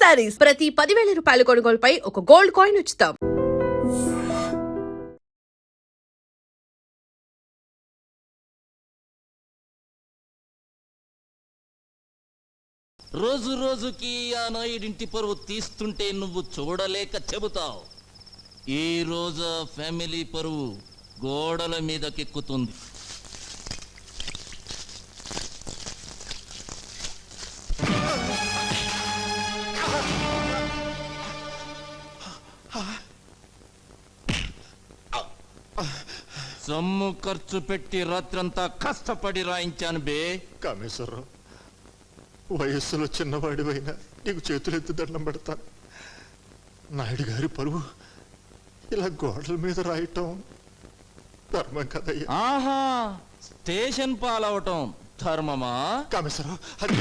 శారీస్ ప్రతి 10,000 రూపాయల కొనుగోలుపై ఒక గోల్డ్ కాయిన్ ఉచితం. రోజు రోజుకి ఆ నాయుడింటి పరువు తీస్తుంటే నువ్వు చూడలేక చెబుతావు. ఈ రోజు ఫ్యామిలీ పరువు గోడల మీదకెక్కుతుంది. సొమ్ము ఖర్చు పెట్టి రాత్రంతా కష్టపడి రాయించాను బే. కామేశ్వరరావు, వయస్సులో చిన్నవాడివైనా నీకు చేతులెత్తి దండం పెడతాను. నాయుడు గారి పరువు ఇలా గోడల మీద రాయటం ధర్మం కదయ్యా. ఆహా, స్టేషన్ పాలవటం ధర్మమా? కామేశ్వరరావు, అది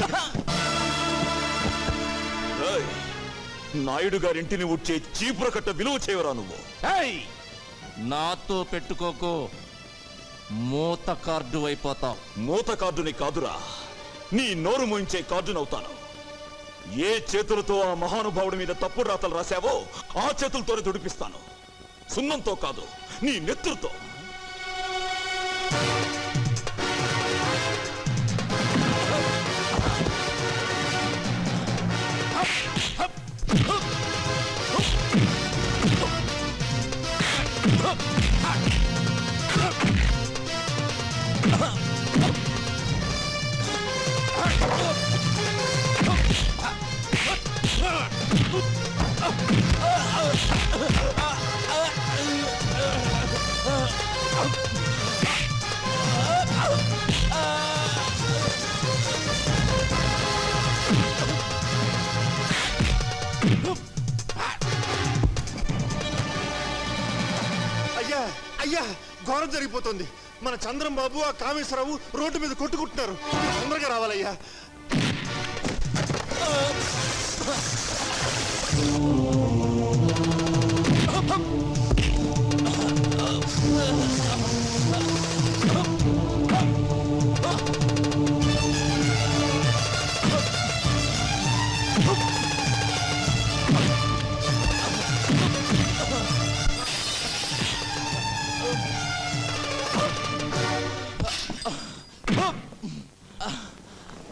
నాయుడు గారింటిని ఉడ్చే చీపుర కట్ట విలువ చేయవరా నువ్వు? ఏయ్, నాతో పెట్టుకోకు, మూత కార్డు అయిపోతావు. మూత కార్డుని కాదురా, నీ నోరు మూయించే కార్డునవుతాను. ఏ చేతులతో ఆ మహానుభావుడి మీద తప్పుడు రాతలు రాశావో ఆ చేతులతోనే తుడిపిస్తాను. సున్నంతో కాదు, నీ నెత్తురుతో. అయ్యా అయ్యా, ఘోరం జరిగిపోతుంది. మన చంద్రం బాబు ఆ కామేశ్వరరావు రోడ్డు మీద కొట్టుకుంటున్నారు. తొందరగా రావాలయ్యా.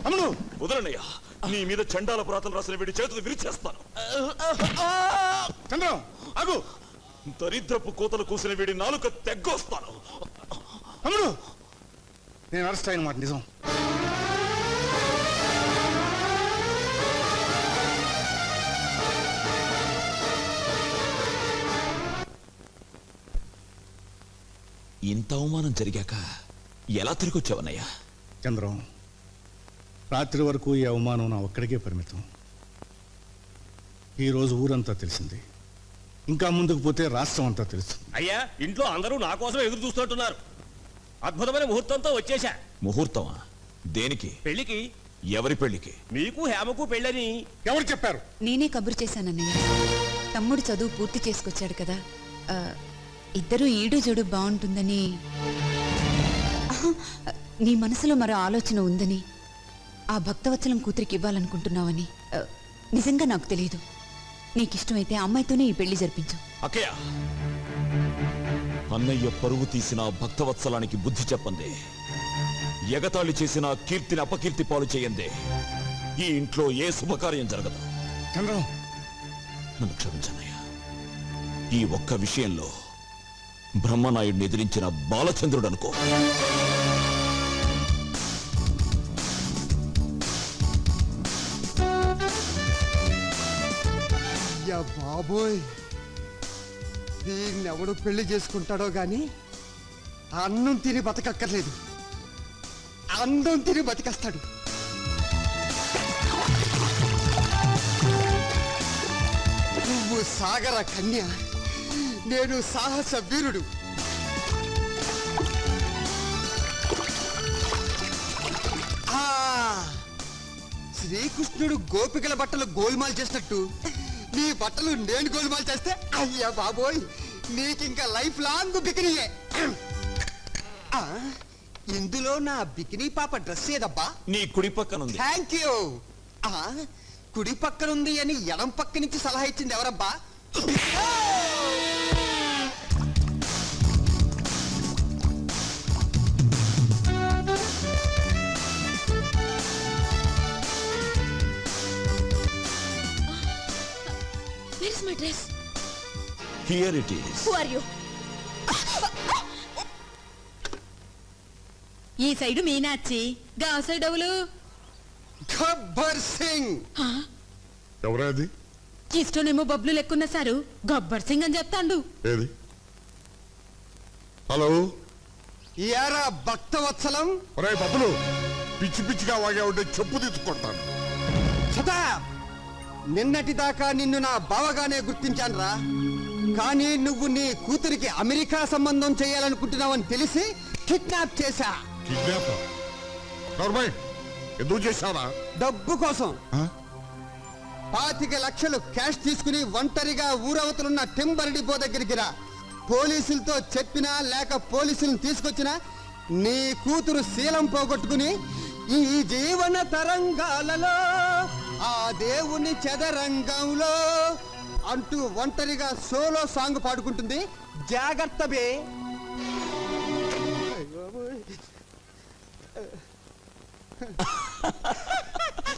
అమ్ముడు, వదలనయ్యా. నీ మీద చండాల పురాతలు రాసిన వీడి చేతులు విరిచేస్తాను. చంద్రం ఆగు. దరిద్రపు కోతలు కూసిన వీడి నాలుక తెగ్గొస్తాను. అమ్ముడు, నేను అరెస్ట్ అయిన మాట నిజం. ఇంత అవమానం జరిగాక ఎలా తిరిగి వచ్చావన్నయ్యా? చంద్రం, రాత్రి వరకు ఈ అవమానం నా ఒక్కడికే పరిమితం. ఈరోజు ఊరంతా తెలిసింది, ఇంకా ముందుకు పోతే రాష్ట్రం అంతా తెలుసు. అయ్యా, ఇంట్లో అందరూ నా కోసం ఎదురు చూస్తున్నట్టున్నారు. అద్భుతమైన ముహూర్తంతో వచ్చేశా. ముహూర్తమా? దేనికి? పెళ్లికి. ఎవరి పెళ్లికి? మీకు హేమకు పెళ్ళని. ఎవరు చెప్పారు? నేనే కబురు చేశానన్నయ్య. తమ్ముడు చదువు పూర్తి చేసుకొచ్చాడు కదా, ఇద్దరు ఈడు జోడు బాగుంటుందని. నీ మనసులో మరో ఆలోచన ఉందని, ఆ భక్తవత్సలం కూతురికి ఇవ్వాలనుకుంటున్నావని నిజంగా నాకు తెలియదు. నీకిష్టమైతే అమ్మాయితోనే ఈ పెళ్లి జరిపించు. అక్కయ్య, అన్నయ్య పరువు తీసిన భక్తవత్సలానికి బుద్ధి చెప్పందే, ఎగతాళి చేసిన కీర్తిని అపకీర్తి పాలు చేయందే ఈ ఇంట్లో ఏ శుభకార్యం జరగదు. చంద్రం, నన్ను క్షమించన్నయ్య. ఈ ఒక్క విషయంలో బ్రహ్మనాయుడిని ఎదిరించిన బాలచంద్రుడు అనుకో. బాబోయ్, దీన్నెవడు పెళ్లి చేసుకుంటాడో గాని అన్నం తిని బతకక్కర్లేదు, అందం తిని బతికేస్తాడు. నువ్వు సాగర కన్య, నేను సాహస వీరుడు. శ్రీకృష్ణుడు గోపికల బట్టలు గోల్మాల్ చేసినట్టు నీ బట్టలు నేను గోల్మాల్ చేస్తే, అయ్యా బాబోయ్, నీకింకా లైఫ్ లాంగ్ బికినీయే. ఇందులో నా బికినీ పాప డ్రెస్ ఏదబ్బా? నీ కుడి పక్కనుంది. Thank you. కుడి పక్కనుంది అని ఎడం పక్క నుంచి సలహా ఇచ్చింది ఎవరబ్బా? Where is my dress? Here it is. Who are you? ఈ సైడు మీనాచి గా సైడ్ అవులు గబ్బర్ సింగ్. ఎవరా అది? ఇష్టనేమో బబ్లు లెక్కున్న సారు గబ్బర్ సింగ్ అని చెప్తాండు. ఏది? హలో, యారా భక్తవత్సలం. ఒరే బబ్బులు, పిచ్చి పిచ్చిగా వాగా ఉంటే చెప్పు తీసుకుంటాను. సదా నిన్నటి దాకా నిన్ను నా బావగానే గుర్తించానురా. కానీ నువ్వు నీ కూతురికి అమెరికా సంబంధం చేయాలనుకుంటున్నావని తెలిసి కిడ్నాప్ చేశా. కిడ్నాప్? నోర్మై, ఎందుకు చేశావా? డబ్బు కోసం 25 లక్షలు క్యాష్ తీసుకుని ఒంటరిగా ఊరవతలున్న టింబర్ డిపో దగ్గరికి రా. పోలీసులతో చెప్పినా లేక పోలీసులను తీసుకొచ్చినా నీ కూతురు శీలం పోగొట్టుకుని ఈ జీవన తరంగాలలో ఆ దేవుని చదరంగంలో అంటూ ఒంటరిగా సోలో సాంగ్ పాడుకుంటుంది. జాగ్రత్త బే.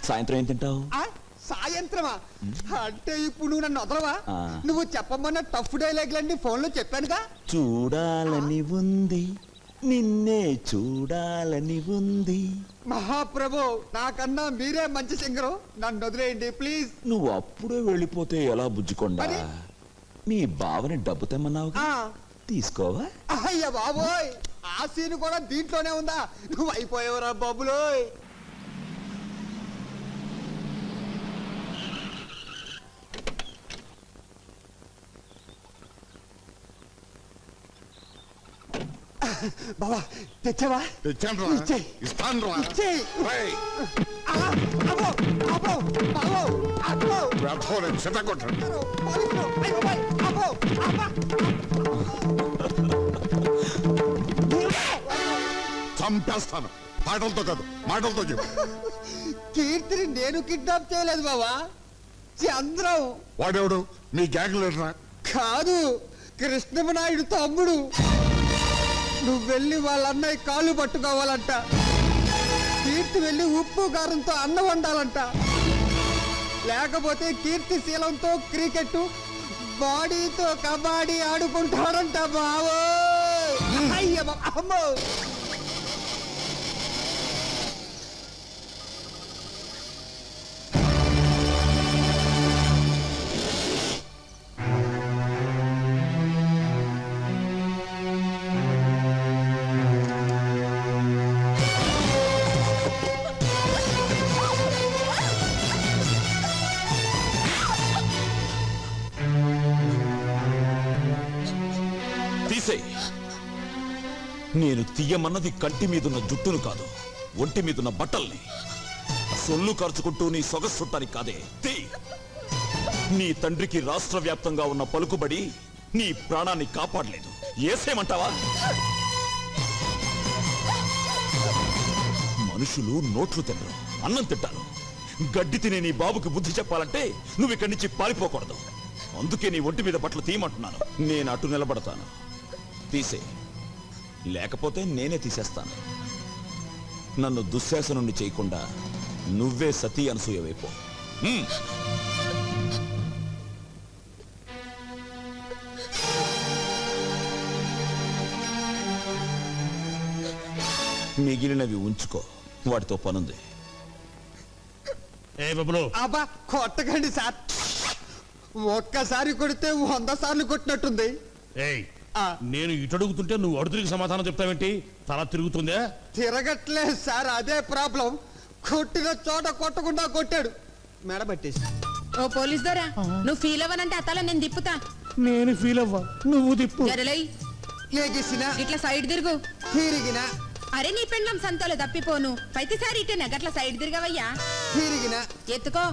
సాయంత్రం ఏం తింటావు? ఆ, సాయంత్రమా? అంటే ఇప్పుడు నువ్వు నన్ను వదలవా? ఆ. నువ్వు చెప్పమన్న టఫ్ డైలాగులన్నీ ఫోన్లో చెప్పానుగా. చూడాలని ఉంది, నిన్నే చూడాలని ఉంది. మహాప్రభు, నాకన్నా మీరే మంచి సింగరు, నన్ను వదిలేయండి ప్లీజ్. నువ్వు అప్పుడే వెళ్ళిపోతే ఎలా బుజ్జుకొండా? మరి? మీ బావని డబ్బు తెమ్మన్నావు, ఆ, తీసుకోవా? అయ్య బాబోయ్, ఆ సీన్ కూడా దీంట్లోనే ఉందా? నువ్వు అయిపోయావురా బాబులోయ్. బాబా తెచ్చావా? తెచ్చాను రా, ఇచ్చేయ్. ఇస్తాను రా. ఇచ్చేయ్. రేయ్, ఆ, అబ్బో, అబ్బో, అబ్బో, అబ్బో. వేధోని చితగొట్టండి. పోలీసులు, అయ్య బాబోయ్, అబ్బో, అబ్బా. చంపేస్తాను. మాటలతో కాదు, మాటలతో చెప్పు. కీర్తిని నేను కిడ్నాప్ చేయలేదు బాబా, చంద్రం. వాడెవడు? మీ గ్యాంగ్ లీడరా? కాదు, కృష్ణమనాయుడు తమ్ముడు. నువ్వు వెళ్ళి వాళ్ళ అన్నయ్య కాళ్ళు పట్టుకోవాలంట. కీర్తి వెళ్ళి ఉప్పు కారంతో అన్నం వండాలంట. లేకపోతే కీర్తి శీలంతో క్రికెట్, బాడీతో కబడ్డీ ఆడుకుంటాడంట బావో. అయ్య అమ్మో. తీసేయ్. నేను తీయమన్నది కంటి మీదున్న జుట్టును కాదు, ఒంటి మీదున్న బట్టల్ని. సొల్లు ఖర్చుకుంటూ నీ సొగసుట్టానికి కాదే. తీ. నీ తండ్రికి రాష్ట్ర వ్యాప్తంగా ఉన్న పలుకుబడి నీ ప్రాణాన్ని కాపాడలేదు. ఏసేమంటావా? మనుషులు నోట్లు తినరు, అన్నం తింటారు. గడ్డి తినే నీ బాబుకి బుద్ధి చెప్పాలంటే నువ్వు ఇక్కడి నుంచి పారిపోకూడదు. అందుకే నీ ఒంటి మీద బట్టలు తీయమంటున్నాను. నేను అటు నిలబడతాను. తీసే, లేకపోతే నేనే తీసేస్తాను. నన్ను దుశ్శాసనుణ్ణి చేయకుండా నువ్వే సతీ అనసూయ వైపు. మిగిలినవి ఉంచుకో, వాటితో పనుంది. ఏ బబ్బులు, అబ్బా కొట్టకండి సార్. ఒక్కసారి కొడితే 100 సార్లు కొట్టినట్టుంది. ఏయ్, ఆ. నేను ఇటు అడుగుతుంటే నువ్వు అడుగురికి సమాధానం చెప్తావేంటి? తల తిరుగుతుందే? తిరగట్లేదు సార్, అదే ప్రాబ్లం. కొట్టిన చోట కొట్టకుండా కొట్టాడు, మెడ పట్టేసి. ఓ పోలీస్ దొరా, నువ్వు ఫీల్ అవ్వనంటే అతల నేను తిప్పుతా. నేను ఫీల్ అవ్వ, నువ్వు తిప్పు. జరలై లేగిసిన ఇట్లా సైడ్ తిరుగు. తిరిగిన అరే నీ పెండ్లం సంతలో తప్పిపోను. ప్రతిసారి ఇటే గట్ల సైడ్ తిరగవయ్యా. తిరిగిన ఎత్తుకో.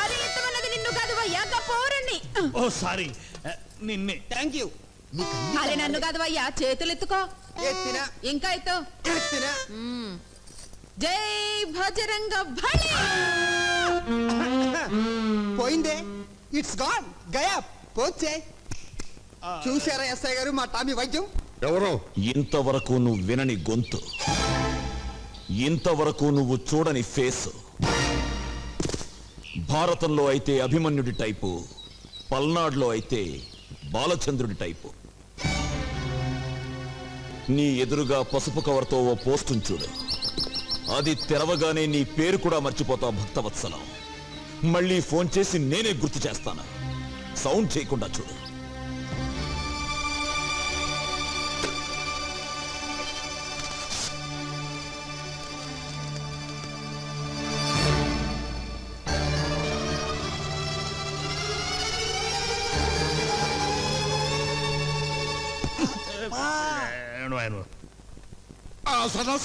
అరే ఎత్తమన్నది నిన్ను కాదు వయ్యా, పోరండి. ఓ సారీ, నిన్నే. Thank you. అరే నన్ను కాదు వయ్యా, చేతులు ఎత్తుకో. ఎత్తిన ఇంకా ఎత్తు. ఎత్తిన జై భజరంగ భళి. పోయిందే, ఇట్స్ గాన్, గయా, పోచే. చూశారా ఎస్ఐ గారు మా టామీ వైద్యం? ఎవరు? ఇంతవరకు నువ్వు వినని గొంతు, ఇంతవరకు నువ్వు చూడని ఫేస్. భారతంలో అయితే అభిమన్యుడి టైపు, పల్నాడులో అయితే బాలచంద్రుడి టైపు. నీ ఎదురుగా పసుపు కవర్తో ఓ పోస్టును చూడు, అది తెరవగానే నీ పేరు కూడా మర్చిపోతావు భక్తవత్సలం. మళ్ళీ ఫోన్ చేసి నేనే గుర్తు చేస్తాను. సౌండ్ చేయకుండా చూడు.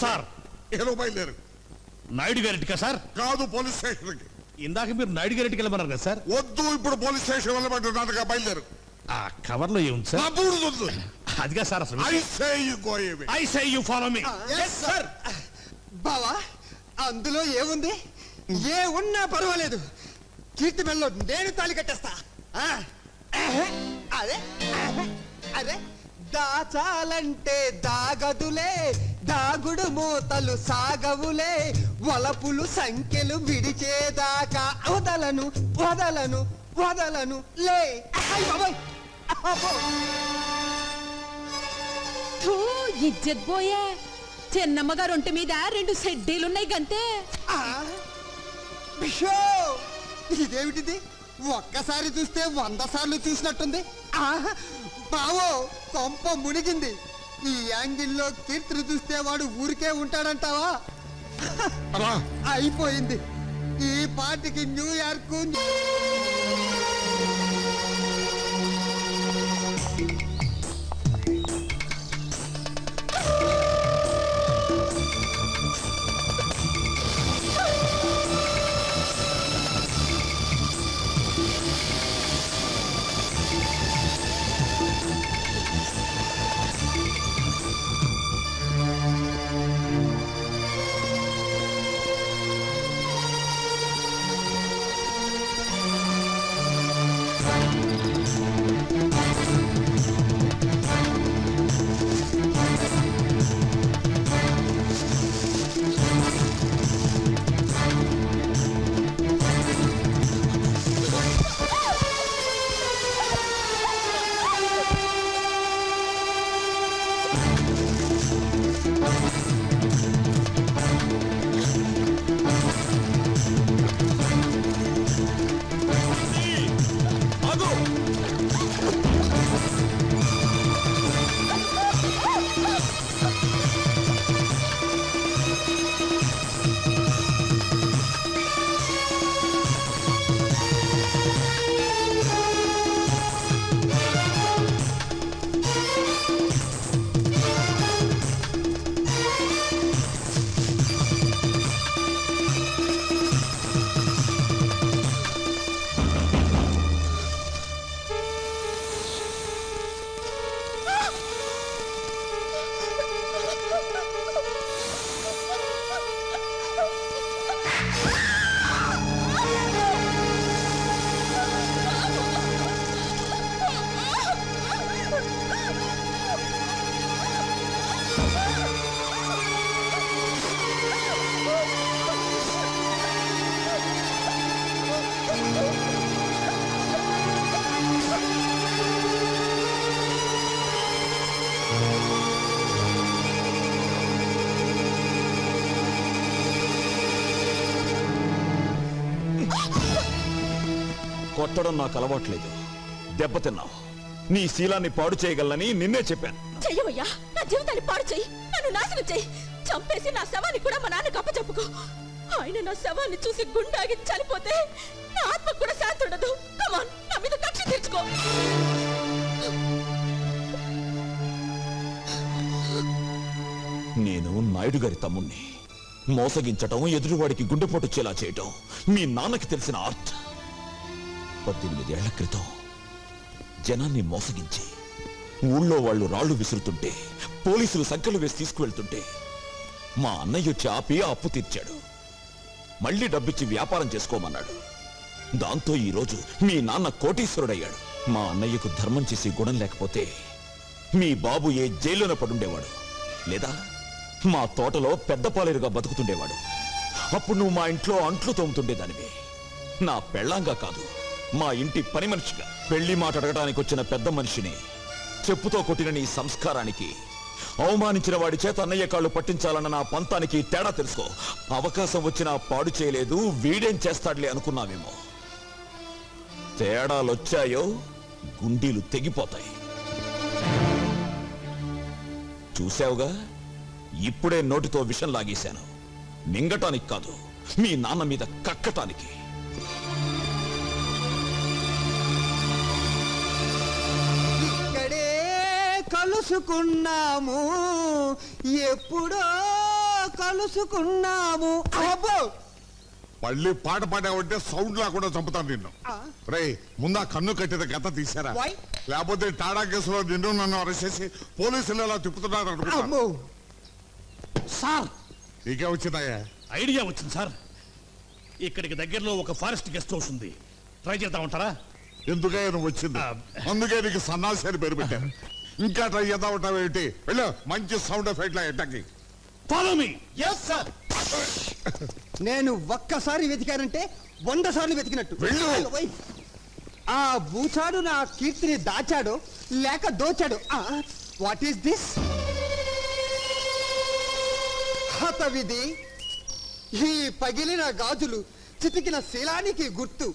సార్ ఏదో బయలుదేరు. నాయుడు గారింటికా సార్? కాదు, పోలీస్ స్టేషన్కి. ఇందాక మీరు నాయుడు గారింటికి వెళ్ళమన్నారు కదా సార్? వద్దు, ఇప్పుడు పోలీస్ స్టేషన్ వెళ్ళమంటున్నానుగా, బయలుదేరు. ఆ కవర్లో ఏముంది సార్? నా బూడిద వద్దు. అదిగా సార్ అసలు. I say you go away. I say you follow me. Sir. బావా, అందులో ఏముంది? ఏ ఉన్నా పర్వాలేదు, కీర్తి మెల్లో నేను తాళి కట్టేస్తా. అదే అదే, దాచాలంటే దాగదులే, దాగుడు మూతలు సాగవులే, వలపులు సంఖ్యలు విడిచేదాకా వదలను వదలను వదలను లే. ఇజ్జత్ పోయే, చిన్నమ్మగారు ఒంటి మీద 2 సెడ్డీలున్నాయి గంతే. బిషో, ఇదేమిటిది? ఒక్కసారి చూస్తే 100 సార్లు చూసినట్టుంది. బావో, కొంప మునిగింది. ఈ యాంగిల్లో కీర్తిని చూస్తే వాడు ఊరికే ఉంటాడంటావా? అయిపోయింది. ఈ పార్టీకి న్యూయార్క్. కొట్టడం నాకు అలవాట్లేదు. దెబ్బతిన్నావు. నీ శీలాన్ని పాడు చేయగలనని నిన్నే చెప్పాను. చెయ్యవయ్యా, నా జీవితాన్ని పాడు చెయ్యి, నన్ను నాశనం చెయ్యి, చంపేసి నా శవాన్ని కూడా మా నాన్నకు అప్పచెప్పుకో. ఆయన నా శవాన్ని చూసి గుండాగి చనిపోతే నా ఆత్మ కూడా శాంతి ఉండదు. కమాన్, నా మీద కక్ష తీర్చుకో. నేను నాయుడు గారి తమ్ముణ్ణి. మోసగించటం, ఎదురువాడికి గుండెపోటు వచ్చేలా చేయటం మీ నాన్నకి తెలిసిన ఆర్ట్. 18 ఏళ్ల క్రితం జనాన్ని మోసగించి ఊళ్ళో వాళ్ళు రాళ్లు విసురుతుంటే, పోలీసులు సంఖ్యలు వేసి తీసుకువెళ్తుంటే మా అన్నయ్య వచ్చి ఆపి అప్పు తీర్చాడు. మళ్ళీ డబ్బిచ్చి వ్యాపారం చేసుకోమన్నాడు. దాంతో ఈరోజు మీ నాన్న కోటీశ్వరుడయ్యాడు. మా అన్నయ్యకు ధర్మం చేసి గుణం లేకపోతే మీ బాబు ఏ జైల్లోనే పడుండేవాడు, లేదా మా తోటలో పెద్ద పాలేరుగా బతుకుతుండేవాడు. అప్పుడు నువ్వు మా ఇంట్లో అంట్లు తోముతుండేదానివి. నా పెళ్ళాంగా కాదు, మా ఇంటి పని మనిషిగా. పెళ్లి మాట అడగడానికి వచ్చిన పెద్ద మనిషిని చెప్పుతో కొట్టిన నీ సంస్కారానికి, అవమానించిన వాడి చేత అన్నయ్య కాళ్ళు పట్టించాలన్న నా పంతానికి తేడా తెలుసుకో. అవకాశం వచ్చినా పాడు చేయలేదు, వీడేం చేస్తాడులే అనుకున్నావేమో. తేడాలొచ్చాయో గుండీలు తెగిపోతాయి. చూశావుగా, ఇప్పుడే నోటితో విషం లాగేశాను. మింగటానికి కాదు, మీ నాన్న మీద కక్కటానికి. ఇక్కడే కలుసుకున్నాము, ఎప్పుడో కలుసుకున్నాము. అబ్బో మళ్ళీ పాట పాడావంటే సౌండ్ లేకుండా చంపుతాను నిన్ను. రే, ముందా కన్ను కట్టిన గత తీసారా? Why? లేకపోతే టాడా కేసులో నిన్ను నన్ను అరెస్ట్ చేసి పోలీసులు ఎలా తిప్పుతున్నారు అనుకుంటా. అమ్మో సార్, నీకే వచ్చిందయ్యా? ఐడియా వచ్చింది సార్. ఇక్కడికి దగ్గరలో ఒక ఫారెస్ట్ గెస్ట్ హౌస్ ఉంది, ట్రై చేద్దామంటారా? ఎందుకయ్యా నువ్వు వచ్చింది? అందుకే నీకు సన్నాసి అని పేరు పెట్టాను. ఇంకా ట్రై చేద్దాం ఉంటావేంటి? వెళ్ళు, మంచి సౌండ్ ఎఫెక్ట్ ఎట్టకి. Follow me. నేను ఒక్కసారి వెతికానంటే 100 సార్లు వెతికినట్టు. వెళ్ళు. ఆ బూచాడు నా కీర్తిని దాచాడు లేక దోచాడు. What is this? హతవిధి. ఈ పగిలిన గాజులు చితికిన శీలానికి గుర్తు.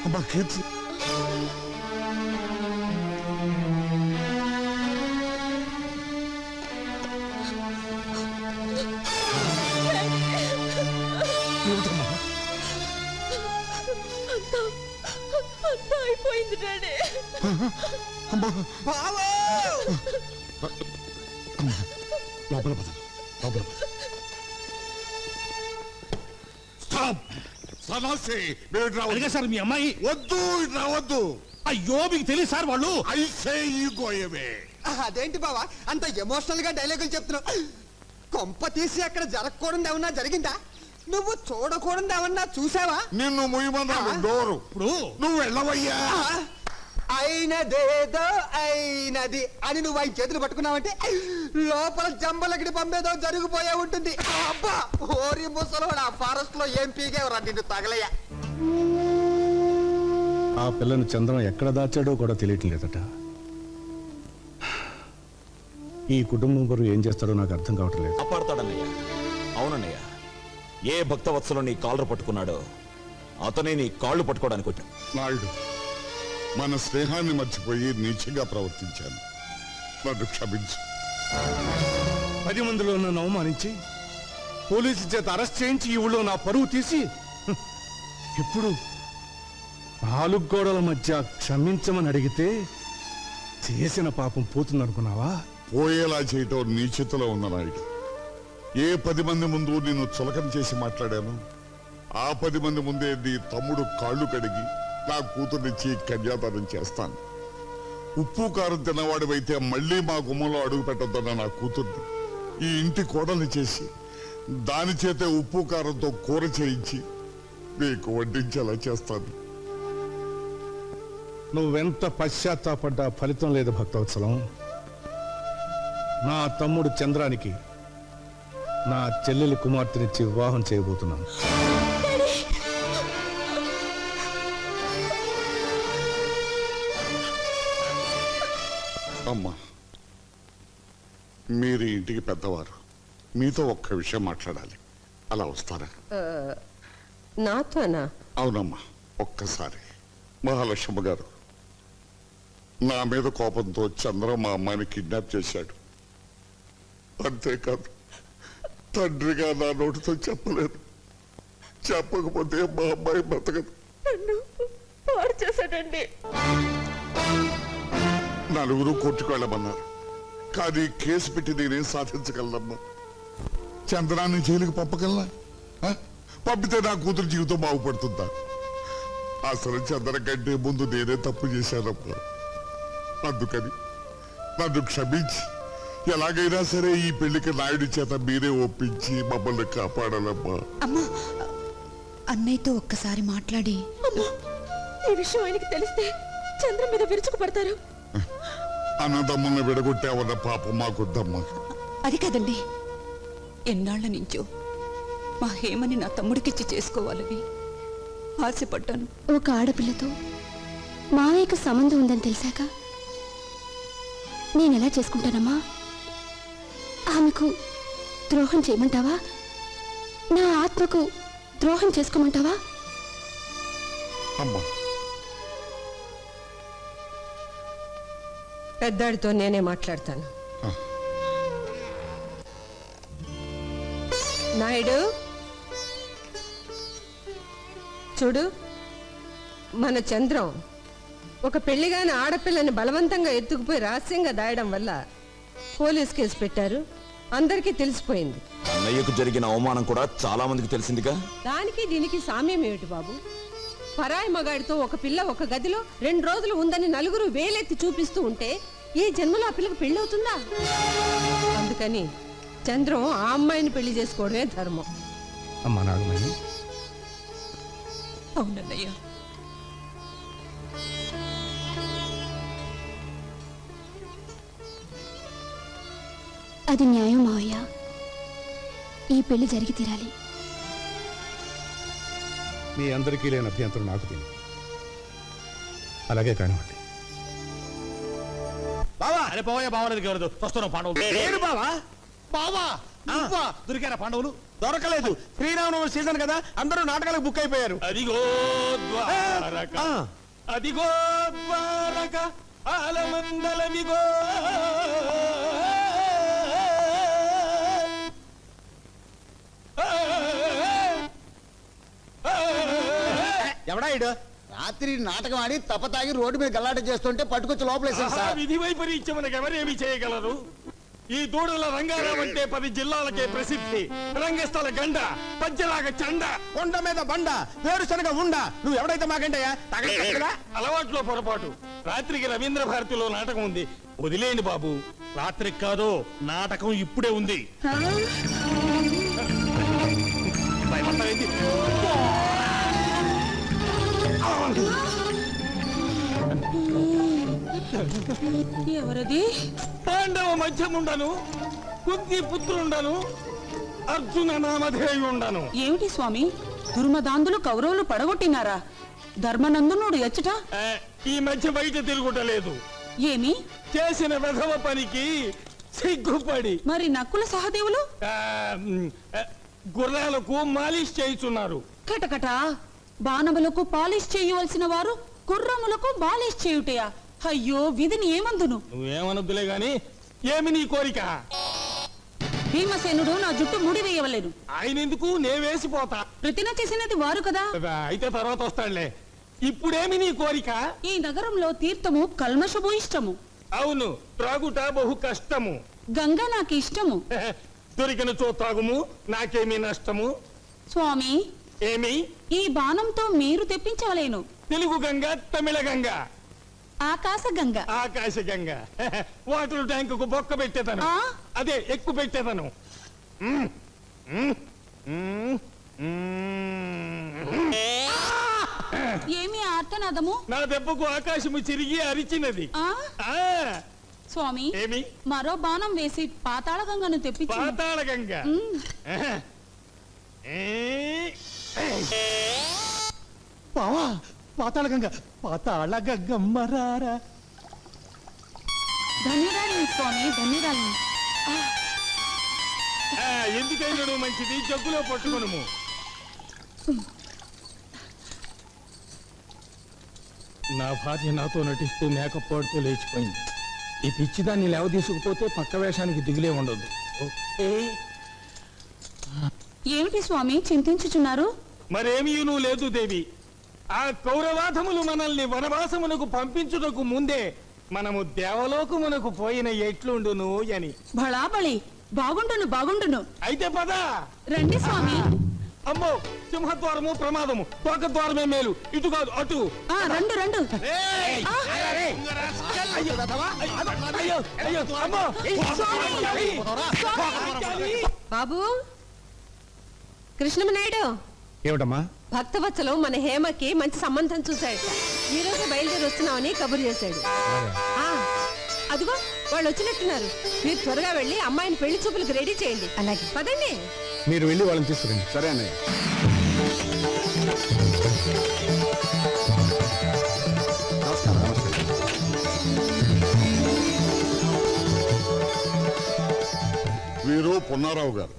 అమ్మా కీర్తి, అంతా అయిపోయింది డాడీ. బావో! లోపల పద, లోపల పద. స్టాప్! సన్నాసి, మీరు ఇటు రావద్దు. అలాగే సార్, మీ అమ్మాయి. వద్దు, ఇటు రావద్దు. అయ్యో, మీకు తెలియదు సార్ వాళ్ళు. I say you go away. అదేంటి బావా అంత ఎమోషనల్ గా డైలాగులు చెప్తున్నావు? కొంప తీసి అక్కడ జరగకూడదు ఏమన్నా జరిగిందా? నువ్వు చూడకూడదు ఏమన్నా చూసావా? నిన్ను ముయ్యమన్నాను డోరు. ఇప్పుడు నువ్వు వెళ్ళవయ్యా. అయినదేదో అయినది అని నువ్వు ఆయన చేతులు పట్టుకున్నావంటే లోపల జంబలగిడి పంపేదో జరిగిపోయే ఉంటుంది. అబ్బా, ఓరి ముసలోడు, ఆ ఫారెస్ట్ లో ఏం పీగేవరా నిన్ను తగలయ్యా. ఆ పిల్లను చంద్రం ఎక్కడ దాచాడో కూడా తెలియటం లేదట. ఈ కుటుంబం బరువు ఏం చేస్తాడో నాకు అర్థం కావటం లేదు. కాపాడతాడన్నయ్య. అవునన్నయ్య, ఏ భక్తవత్సలో నీ కాళ్ళు పట్టుకున్నాడో అతనే నీ కాళ్ళు పట్టుకోవడానికి వచ్చాడు. నాయుడు, మన స్నేహాన్ని మర్చిపోయి నీచంగా ప్రవర్తించాను, నన్ను క్షమించు. 10 మందిలో నన్ను అవమానించి పోలీసు చేత అరెస్ట్ చేయించి ఈ ఊళ్ళో నా పరువు తీసి ఇప్పుడు 4 గోడల మధ్య క్షమించమని అడిగితే చేసిన పాపం పోతుందనుకున్నావా? పోయేలా చేయటం నీ చేతిలో ఉన్న నాయుడు. ఏ 10 మంది ముందు నిన్ను చులకన చేసి మాట్లాడాను, ఆ 10 మంది ముందే నీ తమ్ముడు కాళ్ళు కడిగి నా కూతుర్నిచ్చి కన్యాదానం చేస్తాను. ఉప్పు కారం తిన్నవాడివైతే మళ్ళీ మా గుమ్మంలో అడుగు పెట్టొద్దన్న నా కూతుర్ని ఈ ఇంటి కోడల్ని చేసి దాని చేతే ఉప్పు కారంతో కూర చేయించి నీకు వడ్డించేలా చేస్తాను. నువ్వెంత పశ్చాత్తాపడ్డా ఫలితం లేదు భక్తవత్సలం. నా తమ్ముడు చంద్రానికి నా చెల్లెలి కుమార్తెనిచ్చి వివాహం చేయబోతున్నాను. అమ్మా, మీరు ఈ ఇంటికి పెద్దవారు, మీతో ఒక్క విషయం మాట్లాడాలి. అలా వస్తారా? నాతోనా? అవునమ్మా, ఒక్కసారి. మహాలక్ష్మ గారు, నా మీద కోపంతో చంద్ర మా అమ్మాయిని కిడ్నాప్ చేశాడు. అంతేకాదు, తండ్రిగా నా నోటితో చెప్పలేదు. చెప్పకపోతే మా అమ్మాయి బ్రతకదు. నన్ను పాడు చేశాడండి. నలుగురు కోర్టుకు వెళ్ళమన్నారు, కానీ కేసు పెట్టి నేనేం సాధించగలనమ్మా? చంద్రాన్ని జైలుకి పంపగలనా? పంపితే నా కూతురు జీవితం బాగుపడుతుందా? అసలు చంద్ర కంటే ముందు నేనే తప్పు చేశానమ్మా. అందుకని నన్ను క్షమించి ఎలాగైనా సరే ఈ పెళ్లికి నాయుడు చేత మీరే ఒప్పించి మమ్మల్ని కాపాడాలమ్మా. అమ్మా, అన్నయ్యతో ఒక్కసారి మాట్లాడి. అమ్మా, ఈ విషయం ఆయనకి తెలిస్తే చంద్రం మీద విరుచుకు పడతారు. అన్నదమ్ముల్ని విడగొట్టావన్న పాపం మాకొద్దమ్మా. అది కాదండి, ఎన్నాళ్ల నుంచో మా హేమని నా తమ్ముడికిచ్చి చేసుకోవాలని ఆశపడ్డాను. ఒక ఆడపిల్లతో మావయ్యకు సంబంధం ఉందని తెలిసాక నేనెలా చేసుకుంటానమ్మా? ఆమెకు ద్రోహం చేయమంటావా? నా ఆత్మకు ద్రోహం చేసుకోమంటావా? అమ్మా, పెద్దాడితో నేనే మాట్లాడతాను. నాయుడు, చూడు, మన చంద్రం ఒక పెళ్లిగాని ఆడపిల్లని బలవంతంగా ఎత్తుకుపోయి రహస్యంగా దాయడం వల్ల పోలీస్ కేసు పెట్టారు. అందరికీ తెలిసిపోయింది. అన్నయ్యకు జరిగిన అవమానం కూడా చాలా మందికి తెలిసిందిగా. దానికి దీనికి సామ్యం ఏమిటి బాబు? పరాయి మగాడితో ఒక పిల్ల ఒక గదిలో 2 రోజులు ఉందని నలుగురు వేలెత్తి చూపిస్తూ ఉంటే ఈ జన్మలో ఆ పిల్లకి పెళ్లి అవుతుందా? అందుకని చంద్రం ఆ అమ్మాయిని పెళ్లి చేసుకోవడమే ధర్మం. అమ్మా నాగమణి, అవునన్నయ్య, అది న్యాయం మావయ్య. ఈ పెళ్లి జరిగి తీరాలి. మీ అందరికీ లేని అభ్యంతరం నాకు తెలియదు. అలాగే కానివ్వండి. బావా, అరే పోయా, బావలేదు ఎవరు వస్తున్నావు పాండవులు. బావా బావా దొరికారా పాండవులు? దొరకలేదు. శ్రీరామనవమి సీజన్ కదా, అందరూ నాటకాలకు బుక్ అయిపోయారు. అదిగో ద్వారక, అదిగో ద్వారక, ఆలమందలమిగో. ఎవడా ఇడు? రాత్రి నాటకం ఆడి తప్పతాగి రోడ్డు మీద గల్లాట చేస్తుంటే పట్టుకొచ్చి లోపలేసాను సార్. విధి వైపరీత్యం మనకు ఎవరేమి చేయగలరు? ఈ దూడల రంగారావు అంటే 10 జిల్లాలకే ప్రసిద్ధి. రంగస్థల గండ, పద్యలాగ చండ, కొండ మీద బండ, వేరుశనగ ఉండ. నువ్వు ఎవడైతే మాకంటయ్యా? అలవాట్లో పొరపాటు. రాత్రికి రవీంద్ర భారతిలో నాటకం ఉంది, వదిలేండి బాబు. రాత్రికి కాదో, నాటకం ఇప్పుడే ఉంది. భయపడతావేంటి? ఎవరది? పాండవ మధ్యముండను, కుంతి పుత్రుండను, అర్జున నామధేయుండను. ఏమిటి స్వామి, దుర్మదాంధులు కౌరవులు పడగొట్టినారా? ధర్మనందునుడు ఎచ్చట ఈ మధ్య బయట తిరుగుటలేదు. ఏమి చేసిన వెధవ పనికి సిగ్గుపడి మరి నక్కుల సహదేవులు గుర్రాలకు మాలిష్ చేయుచున్నారు. కటకట, బాణములకు పాలిష్ చేయవలసిన వారు గుర్రములకు బాలిష్ చేయుటయా? అయ్యో, విధిని ఏమందును? నువ్వేమనొద్దులే గాని, ఏమి నీ కోరిక? భీమసేనుడు నా జుట్టు ముడి వేయవలేను. ఆయన ఎందుకు, నే వేసిపోతా. ప్రతిన చేసినది వారు కదా. అయితే తర్వాత వస్తాడులే. ఇప్పుడేమి నీ కోరిక? ఈ నగరంలో తీర్థము కల్మషము ఇష్టము. అవును, త్రాగుట బహు కష్టము. గంగ నాకు ఇష్టము. దొరికిన చో త్రాగుము, నాకేమీ నష్టము. స్వామి, ఏమి? ఈ బాణంతో మీరు తెప్పించవలేను. తెలుగు గంగ, తమిళ గంగ, ఆకాశ గంగ. ఆకాశ గంగ. వాటర్ ట్యాంకుకు బొక్క పెట్టేతను, ఆ? అదే ఎక్కువ పెట్టేతను. ఏమి ఆర్తనాదము? నా దెబ్బకు ఆకాశము చిరిగి అరిచినది. ఆ? ఆ, స్వామి, ఏమి? మరో బాణం వేసి పాతాళ గంగను తెప్పించు. పాతాళ గంగ. బావా, పాతాళ గంగ, పాతాళ గంగమ్మరారా. ధన్యురాలిని స్వామి, ధన్యురాలిని. ఎందుకైనా మంచిది, జగ్గులో పట్టుకొనుము. నా భార్య నాతో నటిస్తూ మేకప్ పాడుతూ లేచిపోయింది. ఈ పిచ్చిదాన్ని లేవ తీసుకుపోతే పక్క వేషానికి దిగులే ఉండదు. ఏమిటి స్వామి చింతించుచున్నారు? మరేమీనూ లేదు దేవి. ఆ కౌరవాధములు మనల్ని వనవాసమునకు పంపించుటకు ముందే మనము దేవలోకమునకు పోయిన ఎట్లుండును అని. బళాబళి, బాగుండును బాగుండును. అయితే పద. రండి స్వామి. అమ్మో సింహద్వారము ప్రమాదము తోక ద్వారమే మేలు ఇటు కాదు అటు రండు రండు అయ్యో అమ్మో బాబు కృష్ణమనాయుడు ఏమిటమ్మా? భక్తవత్సలం మన హేమకి మంచి సంబంధం చూశాడట. ఈ రోజు బయలుదేరి వస్తున్నామని కబురు చేశాడు. ఆ, అదిగో వాళ్ళు వచ్చినట్టున్నారు. మీరు త్వరగా వెళ్ళి అమ్మాయిని పెళ్లి చూపులకు రెడీ చేయండి. అలాగే. పదండి. మీరు వెళ్ళి వాళ్ళని తీసుకురండి. సరే అన్నయ్య. వీరు పున్నారావు గారు,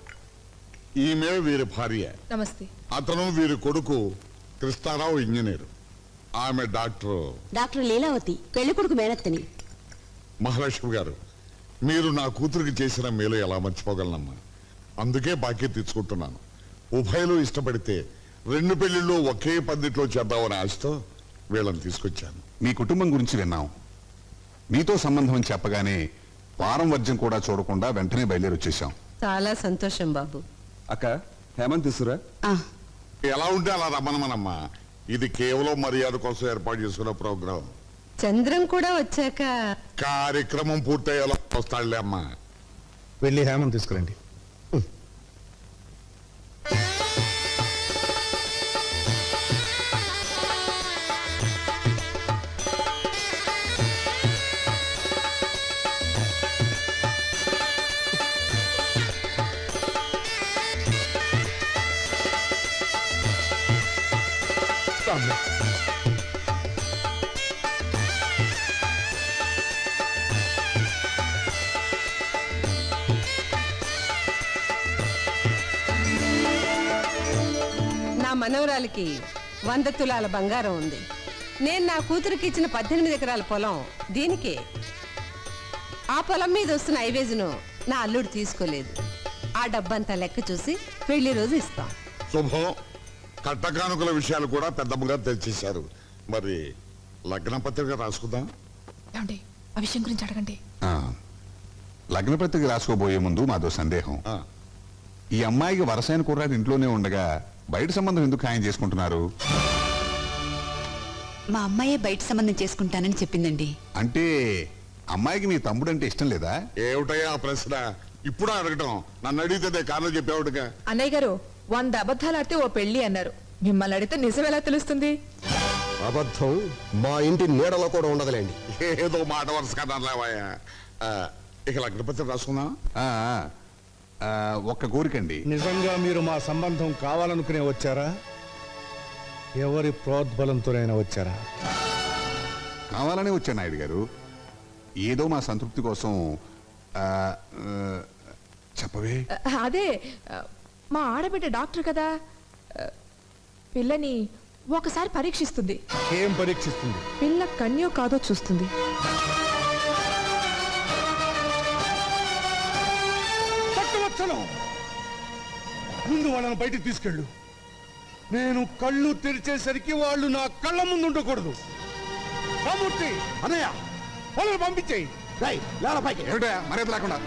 ఈమె వీరి భార్య. నమస్తే. అతను వీరి కొడుకు కృష్ణారావు ఇంజనీరు. ఆమె డాక్టర్ లీలావతి పెళ్లి కొడుకు మేనత్తని. మహాలక్ష్మి గారు, మీరు నా కూతురికి చేసిన మేలు ఎలా మర్చిపోగలనమ్మా? అందుకే బాకీ తెచ్చుకుంటున్నాను. ఉభయలు ఇష్టపడితే 2 పెళ్లిళ్ళు ఒకే పద్ధతిలో చేద్దామని ఆశతో వీళ్ళని తీసుకొచ్చాను. మీ కుటుంబం గురించి విన్నాం. మీతో సంబంధం అని చెప్పగానే వారం వర్జం కూడా చూడకుండా వెంటనే బయలుదేరి వచ్చేసాం. చాలా సంతోషం బాబు. అక్క హేమంత్ తీసురా. ఎలా ఉంటే అలా రమ్మనమ్మా. ఇది కేవలం మర్యాద కోసం ఏర్పాటు చేసుకున్న ప్రోగ్రాం. చంద్రం కూడా వచ్చాక కార్యక్రమం పూర్తయ్యేలా వస్తాడులే అమ్మా. వెళ్ళి హేమంత్ తీసుకురండి. నా మనవరాలకి 100 తులాల బంగారం ఉంది. నేను నా కూతురికి ఇచ్చిన 18 ఎకరాల పొలం దీనికే. ఆ పొలం మీద వస్తున్న ఐవేజును నా అల్లుడు తీసుకోలేదు. ఆ డబ్బంతా లెక్క చూసి పెళ్లి రోజు ఇస్తాం. శుభం. కట్టకానుకల విషయాలు కూడా పెద్దమ్మగా తెచ్చేశారు. మరి లగ్న పత్రిక రాసుకుందాం. ఆ విషయం గురించి అడగండి. లగ్న పత్రిక రాసుకోబోయే ముందు మాదో సందేహం. ఆ, ఈ అమ్మాయికి వరసైన కుర్రాడు ఇంట్లోనే ఉండగా బయట సంబంధం ఎందుకు ఖాయం చేసుకుంటున్నారు? మా అమ్మాయే బయట సంబంధం చేసుకుంటానని చెప్పిందండి. అంటే అమ్మాయికి మీ తమ్ముడు అంటే ఇష్టం లేదా? ఏమిటయ్యా ఆ ప్రశ్న ఇప్పుడు అడగటం? నన్ను అడిగితే కారణం చెప్పేవాడుగా. అన్నయ్య గారు 100 అబద్ధాలు ఆడితే ఓ పెళ్లి అన్నారు. మిమ్మల్ని అడిగితే నిజం ఎలా తెలుస్తుంది? అబద్ధం మా ఇంటి నీడలో కూడా ఉండదులేండి. ఏదో మాట వరుస కదలేవాయా. ఇక లగ్న పత్రిక రాసుకుందాం. ఆ, ఆ, ఒక్క కోరికండి. నిజంగా మీరు మా సంబంధం కావాలనుకునే వచ్చారా? ఎవరి ప్రోద్బలంతోనైనా వచ్చారా? కావాలనే వచ్చా నాయుడు గారు. ఏదో మా సంతృప్తి కోసం. ఆ, ఆ, చెప్పవే. అదే మా ఆడబిడ్డ డాక్టర్ కదా, పిల్లని ఒకసారి పరీక్షిస్తుంది. ఏం పరీక్షిస్తుంది? పిల్ల కన్యో కాదో చూస్తుంది. పట్టువచ్చలం, ముందు వాళ్ళని బయటికి తీసుకెళ్ళు. నేను కళ్ళు తెరిచేసరికి వాళ్ళు నా కళ్ళ ముందు ఉండకూడదు. రామూర్తి అన్నయ్య, వాళ్ళని పంపించేయి. ఏమిటా మర్యాద లేకుండా?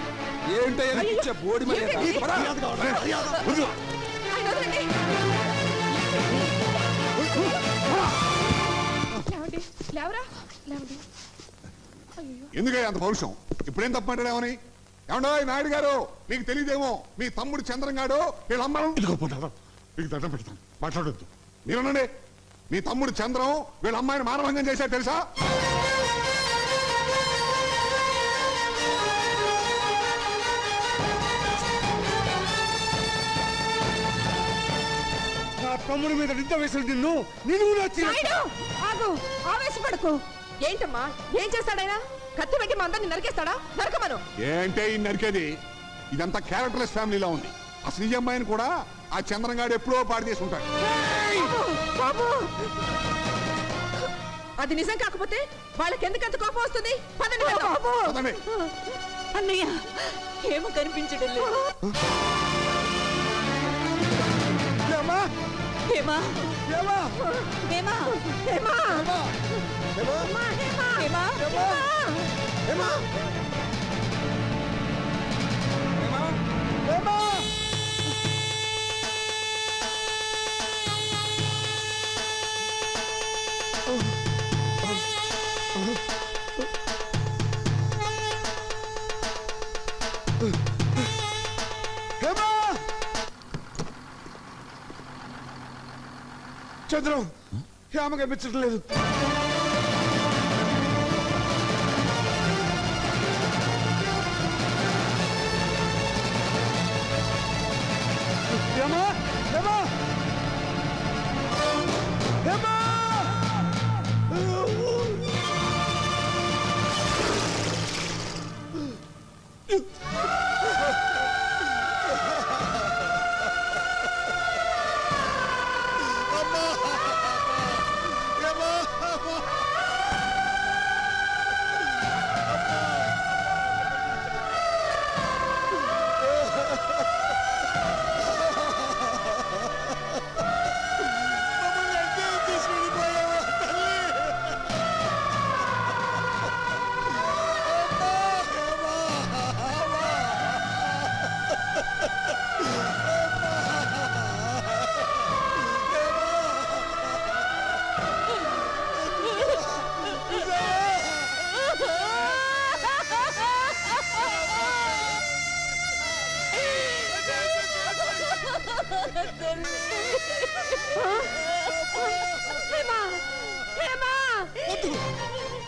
ఎందుకయ్యా అంత పౌరుషం? ఇప్పుడేం తప్పమంటాడేమని? ఏమండో నాయుడు గారు, మీకు తెలియదేమో, మీ తమ్ముడు చంద్రంగాడు వీళ్ళ అమ్మను. ఇదిగోపోతారా, మీకు దండం పెడతాను, మాట్లాడొద్దు. మీరునండి, మీ తమ్ముడు చంద్రం వీళ్ళ అమ్మాయిని మానభంగం చేశాడు తెలుసా? నా తమ్ముడి మీద నిద్ర వేసిన నిన్ను ఆగు, ఆవేశపడకు. ఏంటమ్మా, ఏం చేస్తాడైనా? కత్తి పెట్టి మా అందరిని నరికేస్తాడా? నరకమను. ఏంటే ఈ నరికేది? ఇదంతా క్యారెక్టర్లెస్ ఫ్యామిలీలో ఉంది. అసలు ఈ అమ్మాయిని కూడా ఆ చంద్రంగాడు ఎప్పుడో పాడు చేసి ఉంటాడు. బాబు, అది నిజం కాకపోతే వాళ్ళకి ఎందుకంత కోపం వస్తుంది? పదండి వెళ్దాం. పదండి. అన్నయ్య ఏమో కనిపించడం లేదు. హేమా హేమా హేమా హేమా హేమా హేమా హేమా హేమా! చంద్రం హేమ కనిపించడం లేదు. హేమా! హేమా! హేమా!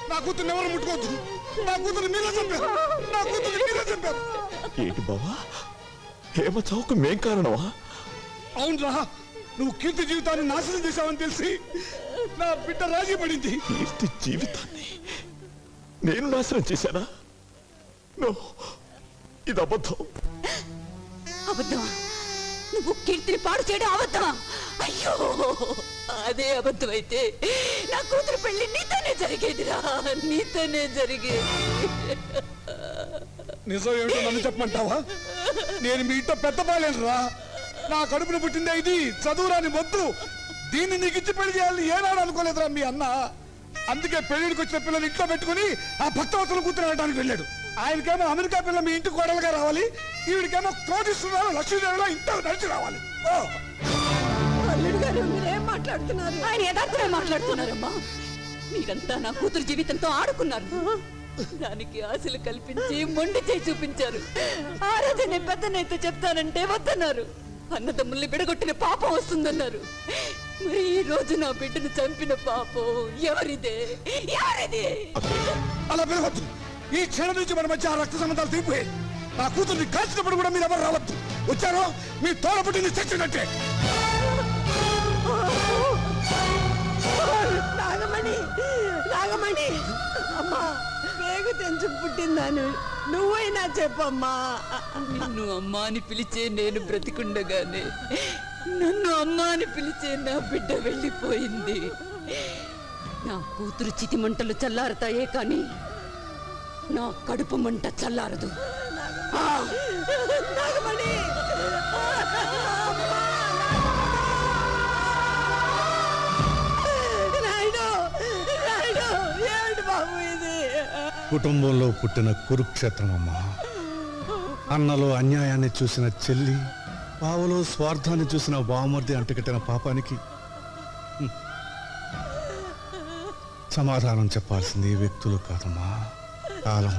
నా కూతురు ఎవరు ముట్టుకోవద్దు. నా కూతురు మీరే చంపారు. నా కూతురు మీరే చంపారు. ఏంటి బావా హేమ చౌక మేం కారణమా? అవునరా, నువ్వు కీర్తి జీవితాన్ని నాశనం చేశావని తెలిసి నా బిడ్డ రాజీ పడింది. కీర్తి జీవితాన్ని నేను నాశనం చేశానా? నో, ఇది అబద్ధం. అబద్ధమా? నువ్వు కీర్తిని పాడు చేయడం అబద్ధమా? అయ్యో, అదే అబద్ధం అయితే నా కూతురు పెళ్లి నీతోనే జరిగేదిరా, నీతోనే జరిగేది. నిజం ఏమిటో నన్ను చెప్పమంటావా? నేను మీ ఇంట్లో పెద్ద బాలేనురా. నా కడుపున పుట్టిందే ఇది. చదువురాని వద్దు. దీన్ని నీకు ఇచ్చి పెళ్లి చేయాలని ఏనాడు అనుకోలేదురా మీ అన్న. అందుకే పెళ్లికి వచ్చిన పిల్లలు ఇంట్లో పెట్టుకుని ఆ భక్తవతులు కూతురు అనడానికి వెళ్ళాడు. ఆయనకేమో అమెరికా పిల్ల మీ ఇంటికి కోడలుగా రావాలి, ఈవిడికేమో కోటిస్తున్నారు లక్ష్మీదేవిలో ఇంట్లో నడిచి రావాలి. అల్లుడు గారు మీరేం మాట్లాడుతున్నారు? ఆయన యథార్థమే మాట్లాడుతున్నారమ్మా. మీరంతా నా కూతురు జీవితంతో ఆడుకున్నారు. దానికి ఆశలు కల్పించి మొండి చేయి చూపించారు. ఆ రోజు నేను పెద్దనైతే చెప్తానంటే వద్దన్నారు. అన్నదమ్ముల్ని విడగొట్టిన పాపం వస్తుందన్నారు. మరి ఈ రోజు నా బిడ్డను చంపిన పాపం ఎవరిదే? ఎవరిది? అలా పిలవద్దు. ఈ క్షణం నుంచి మన మధ్య ఆ రక్త సంబంధాలు తీరిపోయాయి. నా కూతుర్ని కాల్చినప్పుడు కూడా మీరు ఎవరు రావద్దు. వచ్చారో మీ తోడ పుట్టింది చచ్చినట్టే. నాగమణి, నాగమణి, అమ్మా వేగు తెంచు పుట్టిందాను నువ్వైనా చెప్పమ్మా. నిన్ను అమ్మా అని పిలిచే నేను బ్రతికుండగానే నన్ను అమ్మా అని పిలిచే నా బిడ్డ వెళ్ళిపోయింది. నా కూతురు చితి మంటలు చల్లారుతాయే కానీ నా కడుపు మంట చల్లారదు. నాగమణి, నాయుడు, నాయుడు, ఏమిటి బాబు ఇది? కుటుంబంలో పుట్టిన కురుక్షేత్రం అమ్మా. అన్నలో అన్యాయాన్ని చూసిన చెల్లి, బావలో స్వార్థాన్ని చూసిన బావమర్ది అంటకట్టిన పాపానికి సమాధానం చెప్పాల్సింది వ్యక్తులు కాదమ్మా, కాలం.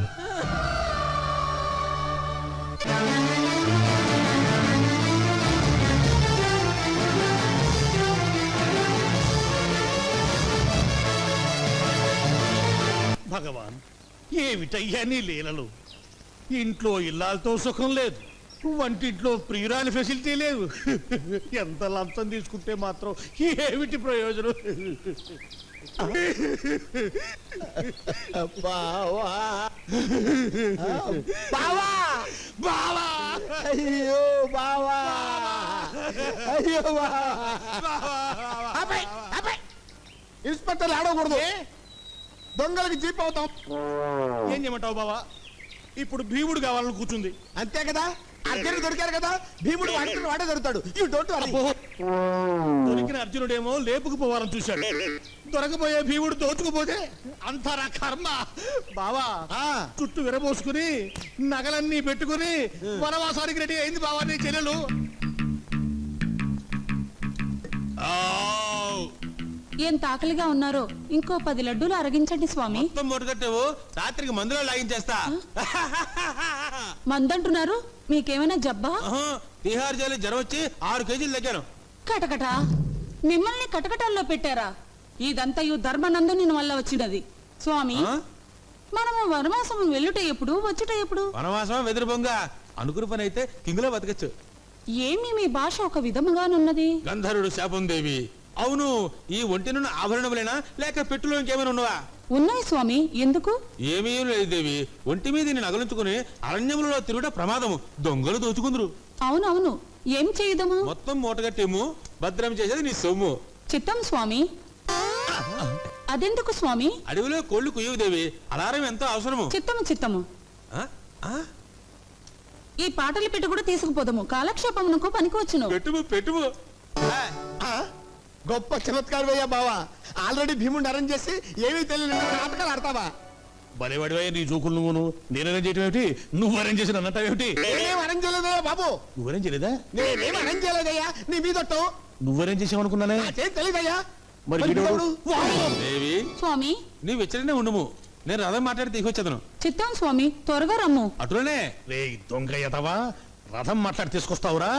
భగవాన్, ఏమిటయ్యా నీ లీలలు? ఇంట్లో ఇల్లాలతో సుఖం లేదు, వంటింట్లో ప్రియురాలి ఫెసిలిటీ లేదు. ఎంత లంచం తీసుకుంటే మాత్రం ఏమిటి ప్రయోజనం? బావా, బావా, బావా, అయ్యో బావా, అయ్యో ఇన్స్పెక్టర్ ఆడకూడదు. దొంగలకి జీప్ అవుతాం. ఏం చేయమంటావు బావా? ఇప్పుడు భీముడు కావాలని కూర్చుంది. అంతే కదా, అర్జునుడు దొరికారు కదా, భీముడు వాడిని వాడే దొరుకుతాడు. You don't worry. దొరికిన అర్జునుడేమో లేపుకుపోవాలని చూశాడు, దొరకపోయే భీముడు దోచుకుపోతే అంతరా కర్మ. బావా చుట్టూ విరబోసుకుని నగలన్నీ పెట్టుకుని వనవాసానికి రెడీ అయింది బావా నీ చెల్లెలు. ఎంత ఆకలిగా ఉన్నారో ఇంకో 10 లడ్డూలు అరగించండి స్వామి. మొత్తం మూటగట్టేవు, రాత్రికి మందులో లాగించేస్తా. మందంటున్నారు, మీకేమైనా జబ్బా? తిహార్ జైలు జ్వరం వచ్చి 6 కేజీలు తగ్గాను. కటకట, మిమ్మల్ని కటకటాల్లో పెట్టారా? ఇదంతయు ధర్మనందుని వల్ల వచ్చినది స్వామి. మనము వనవాసం వెళ్ళుట ఎప్పుడు, వచ్చుట ఎప్పుడు? వనవాసం వెదురు బొంగ, అనుకుని పని అయితే కింగులో బతకచ్చు. ఏమి మీ భాష ఒక విధముగానున్నది? గంధర్వుడు శాపం దేవి. అవును, ఈ ఒంటినున్న ఆభరణములేనా లేక పెట్టులో ఇంకేమైనా ఉన్నవా? ఉన్నాయి స్వామి, ఎందుకు? ఏమీ లేదు దేవి, ఒంటి మీద నగలుంచుకుని అరణ్యములలో తిరుగుట ప్రమాదము, దొంగలు దోచుకుందరు. అవునవును, ఏం చేయదము? మొత్తం మూటగట్టేము, భద్రం చేసేది నీ సొమ్ము. చిత్తం స్వామి. అదెందుకు స్వామి? అడవిలో కోళ్లు కుయ్యవు దేవి, అలారం ఎంతో అవసరము. చిత్తము చిత్తము. ఈ పాటలు పెట్టి కూడా తీసుకుపోదాము, కాలక్షేపమునకు పనికి వచ్చును. పెట్టుము పెట్టుము. గొప్ప చమత్కారం అయ్యా బావా. ఆల్రెడీ భీముడిని అరేంజ్ చేసి ఏమీ తెలియని నాటకాలు ఆడతావా? బలేవాడివయ్యా నీ జోకులు నువ్వును. నేను అరేంజ్ చేయటం ఏమిటి, నువ్వు అరేంజ్ చేసిన అన్నట్టేమిటి? నేనేం అరేంజ్ చేయలేదయ్యా బాబు. నువ్వు అరేంజ్ చేయలేదా? నేనేం అరేంజ్ చేయలేదయ్యా, నీ మీదొట్టు. నువ్వు అరేంజ్ చేసావనుకున్నానే. నాకేం తెలియదయ్యా. మరి వీడెవడు? దేవి, స్వామి నీవు వెచ్చనే ఉండుము, నేను రథం మాట్లాడి తీసుకొచ్చేదను. చిత్తం స్వామి, త్వరగా రమ్ము. అటులోనే రే దొంగ ఎతవా, రథం మాట్లాడి తీసుకొస్తావురా?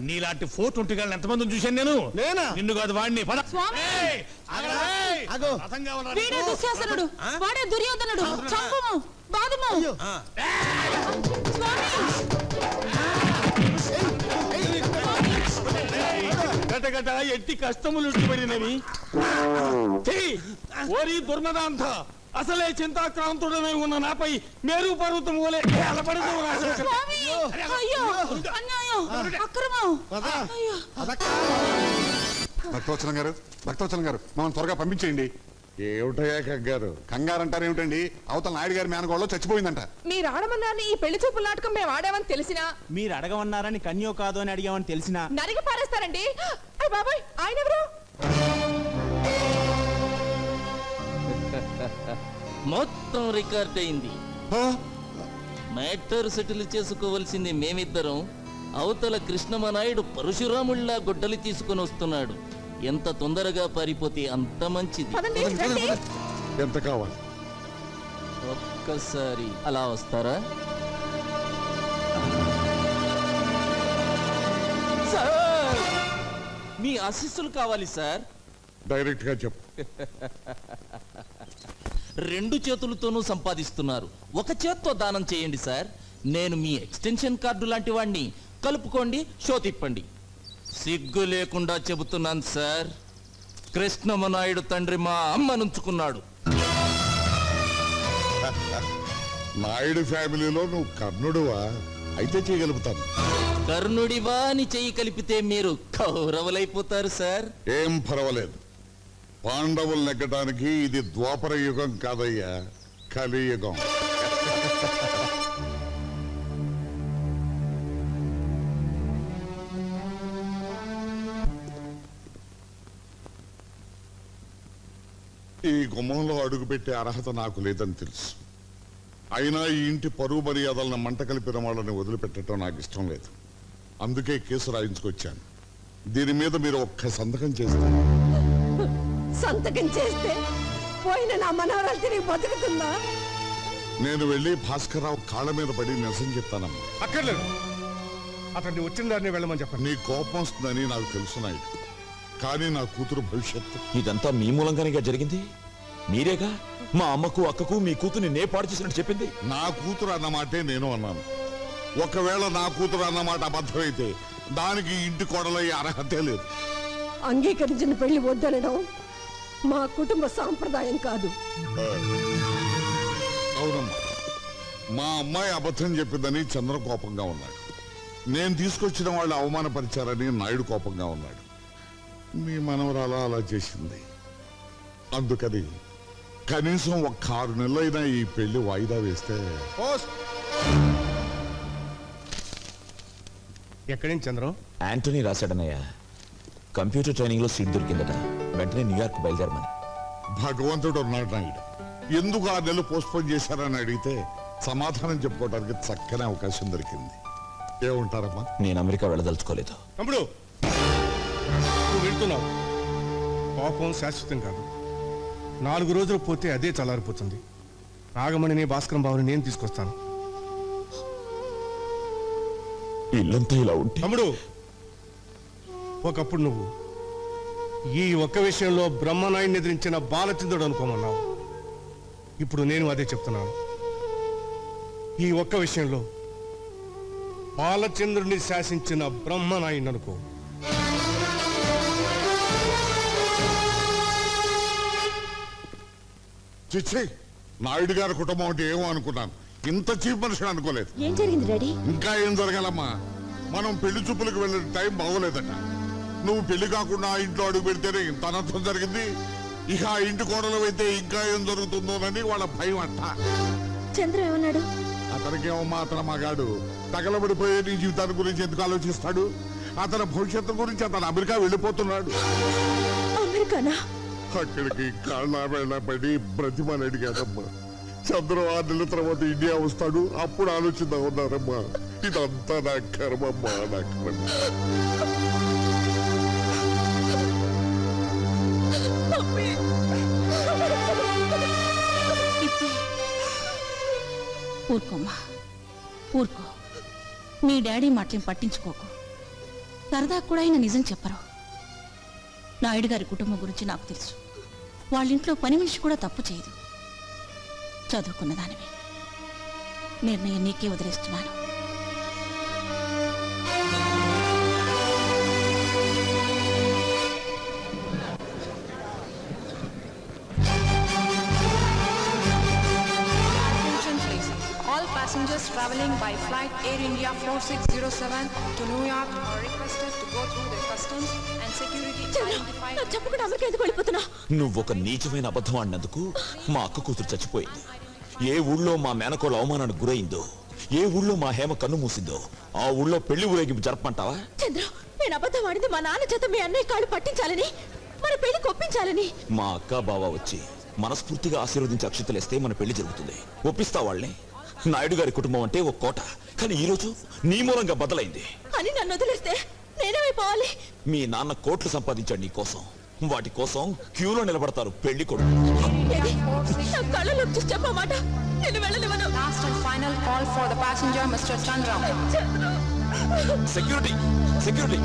నీలాంటి 420 ఎంతమందిని చూశాను నేను. నేనా? నిన్ను కాదు వాడిని. పద. స్వామి! ఏయ్, ఆగరా, ఏయ్. ఆగు. రథం కావాలా వీడే నీకు? దుశ్శాసనుడు, ఆ? వాడే దుర్యోధనుడు. చంపుము, బాదుము. ఆ. స్వామి! గటగట ఎట్టి కష్టములు ఉట్టిపడినవి. ఓరి దుర్మదాంత, అసలే చింతాక్రాంతుడమై ఉన్న నాపై మేరు పర్వతం వలె అలపడుతూ స్వామి! అయ్యో, అన్యాయం, అక్రమం. అయ్యో. భక్తవచనం గారు, భక్తవచనం గారు, మనం త్వరగా పంపించేయండి. ఏమిటయ్యా కంగారు? కంగారు అంటారేమిటండి? అవతల నాయుడు గారి మేనగోళ్ళలో చచ్చిపోయిందంట. మీరు ఆడమన్నారని ఈ పెళ్లి చూపుల నాటకం మేము ఆడామని తెలిసినా, మీరు అడగమన్నారని కన్యో కాదో అని అడిగామని తెలిసినా నరికి పారేస్తారండి. అయ్య బాబాయ్, ఆయన ఎవరు? మొత్తం రికార్డ్ అయింది. మ్యాటర్ సెటిల్ చేసుకోవలసింది మేమిద్దరం. అవతల కృష్ణమనాయుడు పరశురాముళ్లా గొడ్డలి తీసుకొని వస్తున్నాడు. ఎంత తొందరగా పారిపోతే అంత మంచిది. పదండి, రండి. ఎంత కావాలి? ఒక్కసారి అలా వస్తారా? సార్, మీ ఆశీస్సులు కావాలి సార్. డైరెక్ట్ గా చెప్పు. 2 చేతులతోనూ సంపాదిస్తున్నారు, ఒక చేత్తో దానం చేయండి సార్. నేను మీ ఎక్స్టెన్షన్ కార్డు లాంటి వాడిని. కలుపుకోండి, షో తిప్పండి. సిగ్గు లేకుండా చెబుతున్నాను సార్. కృష్ణమనాయుడు తండ్రి మా అమ్మనుంచుకున్నాడు. నాయుడు ఫ్యామిలీలో నువ్వు కర్ణుడువా? అయితే చేయగలుగుతాను. కర్ణుడివా అని చెయ్యి కలిపితే మీరు కౌరవులైపోతారు సార్. ఏం పర్వాలేదు. పాండవులు నెగ్గడానికి ఇది ద్వాపర యుగం కాదయ్యా, కలియుగం. ఈ గుమ్మంలో అడుగుపెట్టే అర్హత నాకు లేదని తెలుసు. అయినా ఈ ఇంటి పరువు మర్యాదలను మంట కలిపిన వాళ్ళని వదిలిపెట్టడం నాకు ఇష్టం లేదు. అందుకే కేసు రాయించుకొచ్చాను. దీని మీద మీరు ఒక్క సంతకం చేస్తారు. సంతకం చేస్తే పోయిన నా మనవరాలు తిరిగి బతుకుతుందా? నేను వెళ్ళి భాస్కర్రావు కాళ్ళ మీద పడి నిరసన చెప్తానమ్మా. అక్కర్లేదు, అతన్ని వచ్చిన దాన్ని వెళ్ళమని చెప్పండి. నీ కోపం వస్తుందని నాకు తెలుసు నాయుడు, కానీ నా కూతురు భవిష్యత్తు. ఇదంతా మీ మూలంగానే జరిగింది. మీరేగా మా అమ్మకు అక్కకు మీ కూతుర్ని నే పాడు చేసినట్టు చెప్పింది. నా కూతురు అన్నమాటే నేను అన్నాను. ఒకవేళ నా కూతురు అన్నమాట అబద్ధమైతే దానికి ఇంటి కోడలయ్యే అర్హతే లేదు. అంగీకరించిన పెళ్లి వద్దనడం మా కుటుంబ సాంప్రదాయం కాదు. అవునమ్మా, మా అమ్మాయి అబద్ధం చెప్పిందని చంద్ర కోపంగా ఉన్నాడు. నేను తీసుకొచ్చిన వాళ్ళు అవమానపరిచారని నాయుడు కోపంగా ఉన్నాడు. మీ మనవరాలు అలా చేసింది. అందుకని కనీసం ఒక 6 నెలలైనా ఈ పెళ్లి వాయిదా వేస్తే. ఎక్కడి నుంచి చంద్రం? యాంటనీ రాశాడనయ్య, కంప్యూటర్ ట్రైనింగ్ లో సీట్ దొరికిందట, వెంటనే న్యూయార్క్ బయలుదేరమని. భగవంతుడు ఉన్నాడు నాయుడు. ఎందుకు 6 నెలలు పోస్ట్పోన్ చేశారని అడిగితే సమాధానం చెప్పుకోవడానికి చక్కని అవకాశం దొరికింది. ఏముంటారమ్మా? నేను అమెరికా వెళ్ళదలుచుకోలేదు. తమ్ముడు, నువ్వు వెళ్తున్నావు. కోపం శాశ్వతం కాదు. 4 రోజులు పోతే అదే చల్లారిపోతుంది. నాగమణిని భాస్కరం బాబుని నేను తీసుకొస్తాను. ఇల్లంతా ఇలా ఉంటే తమ్ముడు, ఒకప్పుడు నువ్వు ఈ ఒక్క విషయంలో బ్రహ్మనాయుడిని ఎదిరించిన బాలచంద్రుడు అనుకోమన్నావు. ఇప్పుడు నేను అదే చెప్తున్నాను. ఈ ఒక్క విషయంలో బాలచంద్రుడిని శాసించిన బ్రహ్మనాయుడిని అనుకో. చిచ్చి, నాయుడు గారి కుటుంబం అంటే ఏమో అనుకున్నాను. ఇంత చీప్ మనిషిని అనుకోలేదు. ఏం జరిగింది డాడీ? ఇంకా ఏం జరగాలమ్మా? మనం పెళ్లి చూపులకు వెళ్ళే టైం బాగోలేదట. నువ్వు పెళ్లి కాకుండా ఆ ఇంట్లో అడుగు పెడితేనే ఇంత అనర్థం జరిగింది. ఇక ఆ ఇంటి కోడలు అయితే ఇంకా ఏం జరుగుతుందోనని వాళ్ళ భయం అంట. చంద్ర ఏమన్నాడు? అతనికేమమ్మా, అతను మగాడు. తగలబడిపోయే నీ జీవితాన్ని గురించి ఎందుకు ఆలోచిస్తాడు? అతని భవిష్యత్తు గురించి అతను అమెరికా వెళ్ళిపోతున్నాడు. అమెరికానా? అక్కడికి కాళ్ళ వేళ పడి బ్రతిమని అడిగానమ్మా. చంద్రం 6 నెలల తర్వాత ఇండియా వస్తాడు, అప్పుడు ఆలోచిద్దాం ఉన్నారమ్మా. ఇదంతా నా కర్మమ్మా, నా కర్మ. ఊరుకోమ్మా, ఊరుకో. మీ డాడీ మాటలేం పట్టించుకోకు. సరదా కూడా ఆయన నిజం చెప్పరు. నాయుడు గారి కుటుంబం గురించి నాకు తెలుసు. వాళ్ళింట్లో పని మనిషి కూడా తప్పు చేయదు. చదువుకున్న దానివి. నిర్ణయం నీకే వదిలేస్తున్నాను. All passengers traveling by flight Air India 4607 to New York are requested to go through the customs and security identified. చెప్పకుండా అమెరికా ఎందుకు వెళ్ళిపోతున్నా? నువ్వొక నీచమైన అబద్ధం ఆడినందుకు మా అక్క కూతురు చచ్చిపోయింది. ఏ ఊళ్ళో మా మేనకోళ్ళ అవమానానికి గురైందో, ఏ ఊళ్ళో మా హేమ కన్ను మూసిందో, ఆ ఊళ్ళో పెళ్లి ఊరేగింపు జరపమంటావా? చంద్ర, నేను అబద్ధం ఆడింది మా నాన్న చేత మీ అన్నయ్య కాళ్ళు పట్టించాలని, మన పెళ్లి కొప్పించాలని. మా అక్క బావ వచ్చి మనస్ఫూర్తిగా ఆశీర్వదించి అక్షతలేస్తే మన పెళ్లి జరుగుతుంది. ఒప్పిస్తా వాళ్ళని. నాయుడు గారి కుటుంబం అంటే ఒక కోట, కానీ ఈ రోజు నీ మూలంగా బదలైంది అని నన్ను వదిలేస్తే నేనేమైపోవాలి? మీ నాన్న కోట్లు సంపాదించాడు నీ కోసం. వాటి కోసం క్యూలో నిలబడతారు పెళ్లి కొడుకు. నా కళ్ళలో చూసి చెప్పమాట, నేను వెళ్ళనివ్వను. Last and final call for the passenger, Mr. Chandra. Security, security.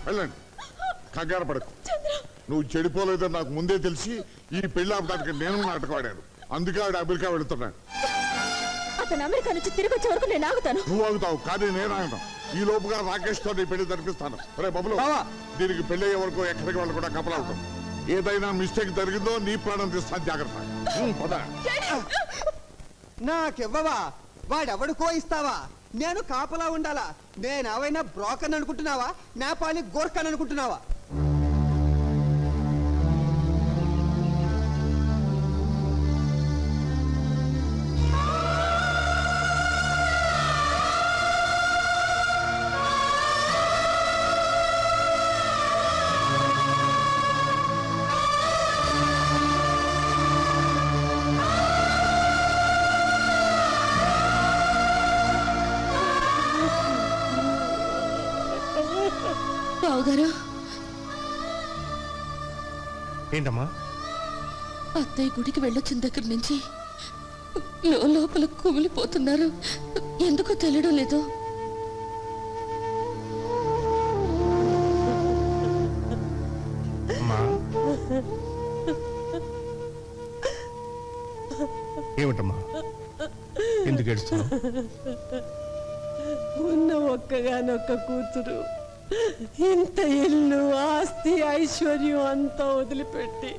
వెళ్ళండి, కంగారు పడకు. నువ్వు చెడిపోలేదని నాకు ముందే తెలిసి ఈ పెళ్లి ఆపడానికి నేను నాటకం ఆడాను. అందుకే ఆవిడ అమెరికా వెళుతున్నాను. అతను అమెరికా నుంచి తిరిగి వచ్చే వరకు నేను ఆగుతాను. నువ్వు ఆగుతావు, కానీ నేను ఆగుతాను. ఈ లోపుగా రాకేష్ తో నీ పెళ్లి జరిపిస్తాను. రే బబులు, దీనికి పెళ్లి అయ్యే వరకు ఎక్కడికి వాళ్ళు కూడా కపలా ఉంటాం. ఏదైనా మిస్టేక్ జరిగిందో నీ ప్రాణం తీస్తాను, జాగ్రత్త. పద. నాకివ్వవా? వాడెవడుకో ఇస్తావా? నేను కాపలా ఉండాలా? నేనేవైనా బ్రోకర్ అనుకుంటున్నావా? నేపాలి గోర్ఖన్ అనుకుంటున్నావా? బావగారు, ఏంటమ్మా? అత్తయ్య గుడికి వెళ్ళొచ్చిన దగ్గర నుంచి లోపల కుమిలిపోతున్నారు. ఎందుకో తెలియడం లేదు. అమ్మా, ఏమిటమ్మా, ఎందుకు ఏడుస్తున్నావు? ఉన్న ఒక్కగానొక్క కూతురు ఇంత ఇల్లు, ఆస్తి, ఐశ్వర్యం అంతా వదిలిపెట్టి